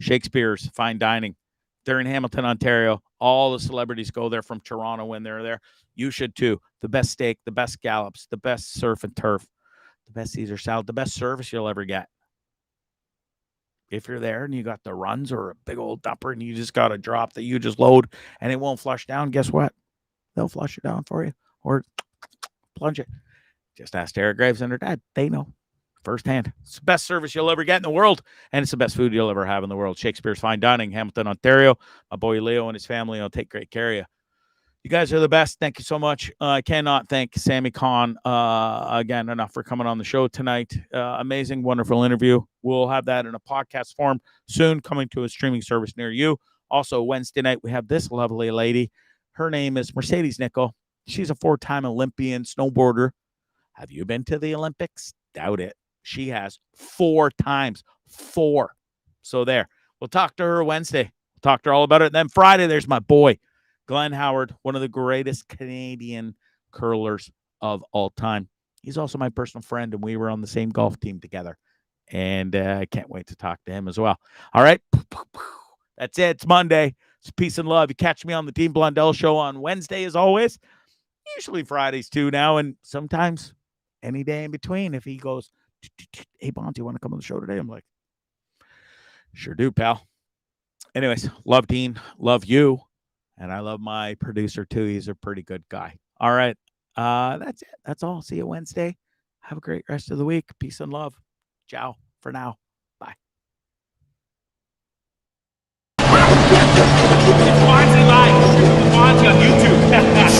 Shakespeare's Fine Dining. They're in Hamilton, Ontario. All the celebrities go there from Toronto when they're there. You should too. The best steak, the best scallops, the best surf and turf, the best Caesar salad, the best service you'll ever get. If you're there and you got the runs or a big old dumper and you just got a drop that you just load and it won't flush down, guess what? They'll flush it down for you or plunge it. Just ask Tara Graves and her dad. They know firsthand. It's the best service you'll ever get in the world, and it's the best food you'll ever have in the world. Shakespeare's Fine Dining, Hamilton, Ontario. My boy Leo and his family will take great care of you. You guys are the best. Thank you so much. I cannot thank Sammy Kohn again enough for coming on the show tonight. Amazing, wonderful interview. We'll have that in a podcast form soon, coming to a streaming service near you. Also, Wednesday night, we have this lovely lady. Her name is Mercedes Nickel. She's a 4-time Olympian snowboarder. Have you been to the Olympics? Doubt it. She has 4 times. 4. So there. We'll talk to her Wednesday. We'll talk to her all about it. And then Friday, there's my boy, Glenn Howard, one of the greatest Canadian curlers of all time. He's also my personal friend, and we were on the same golf team together. And I can't wait to talk to him as well. All right. That's it. It's Monday. It's peace and love. You catch me on the Dean Blundell Show on Wednesday, as always. Usually Fridays, too, now. And sometimes any day in between. If he goes, hey, Bondzee, you want to come on the show today? I'm like, sure do, pal. Anyways, love Dean. Love you. And I love my producer, too. He's a pretty good guy. All right. That's it. That's all. See you Wednesday. Have a great rest of the week. Peace and love. Ciao for now. Bye. It's Bondzee Live. Bondzee on YouTube.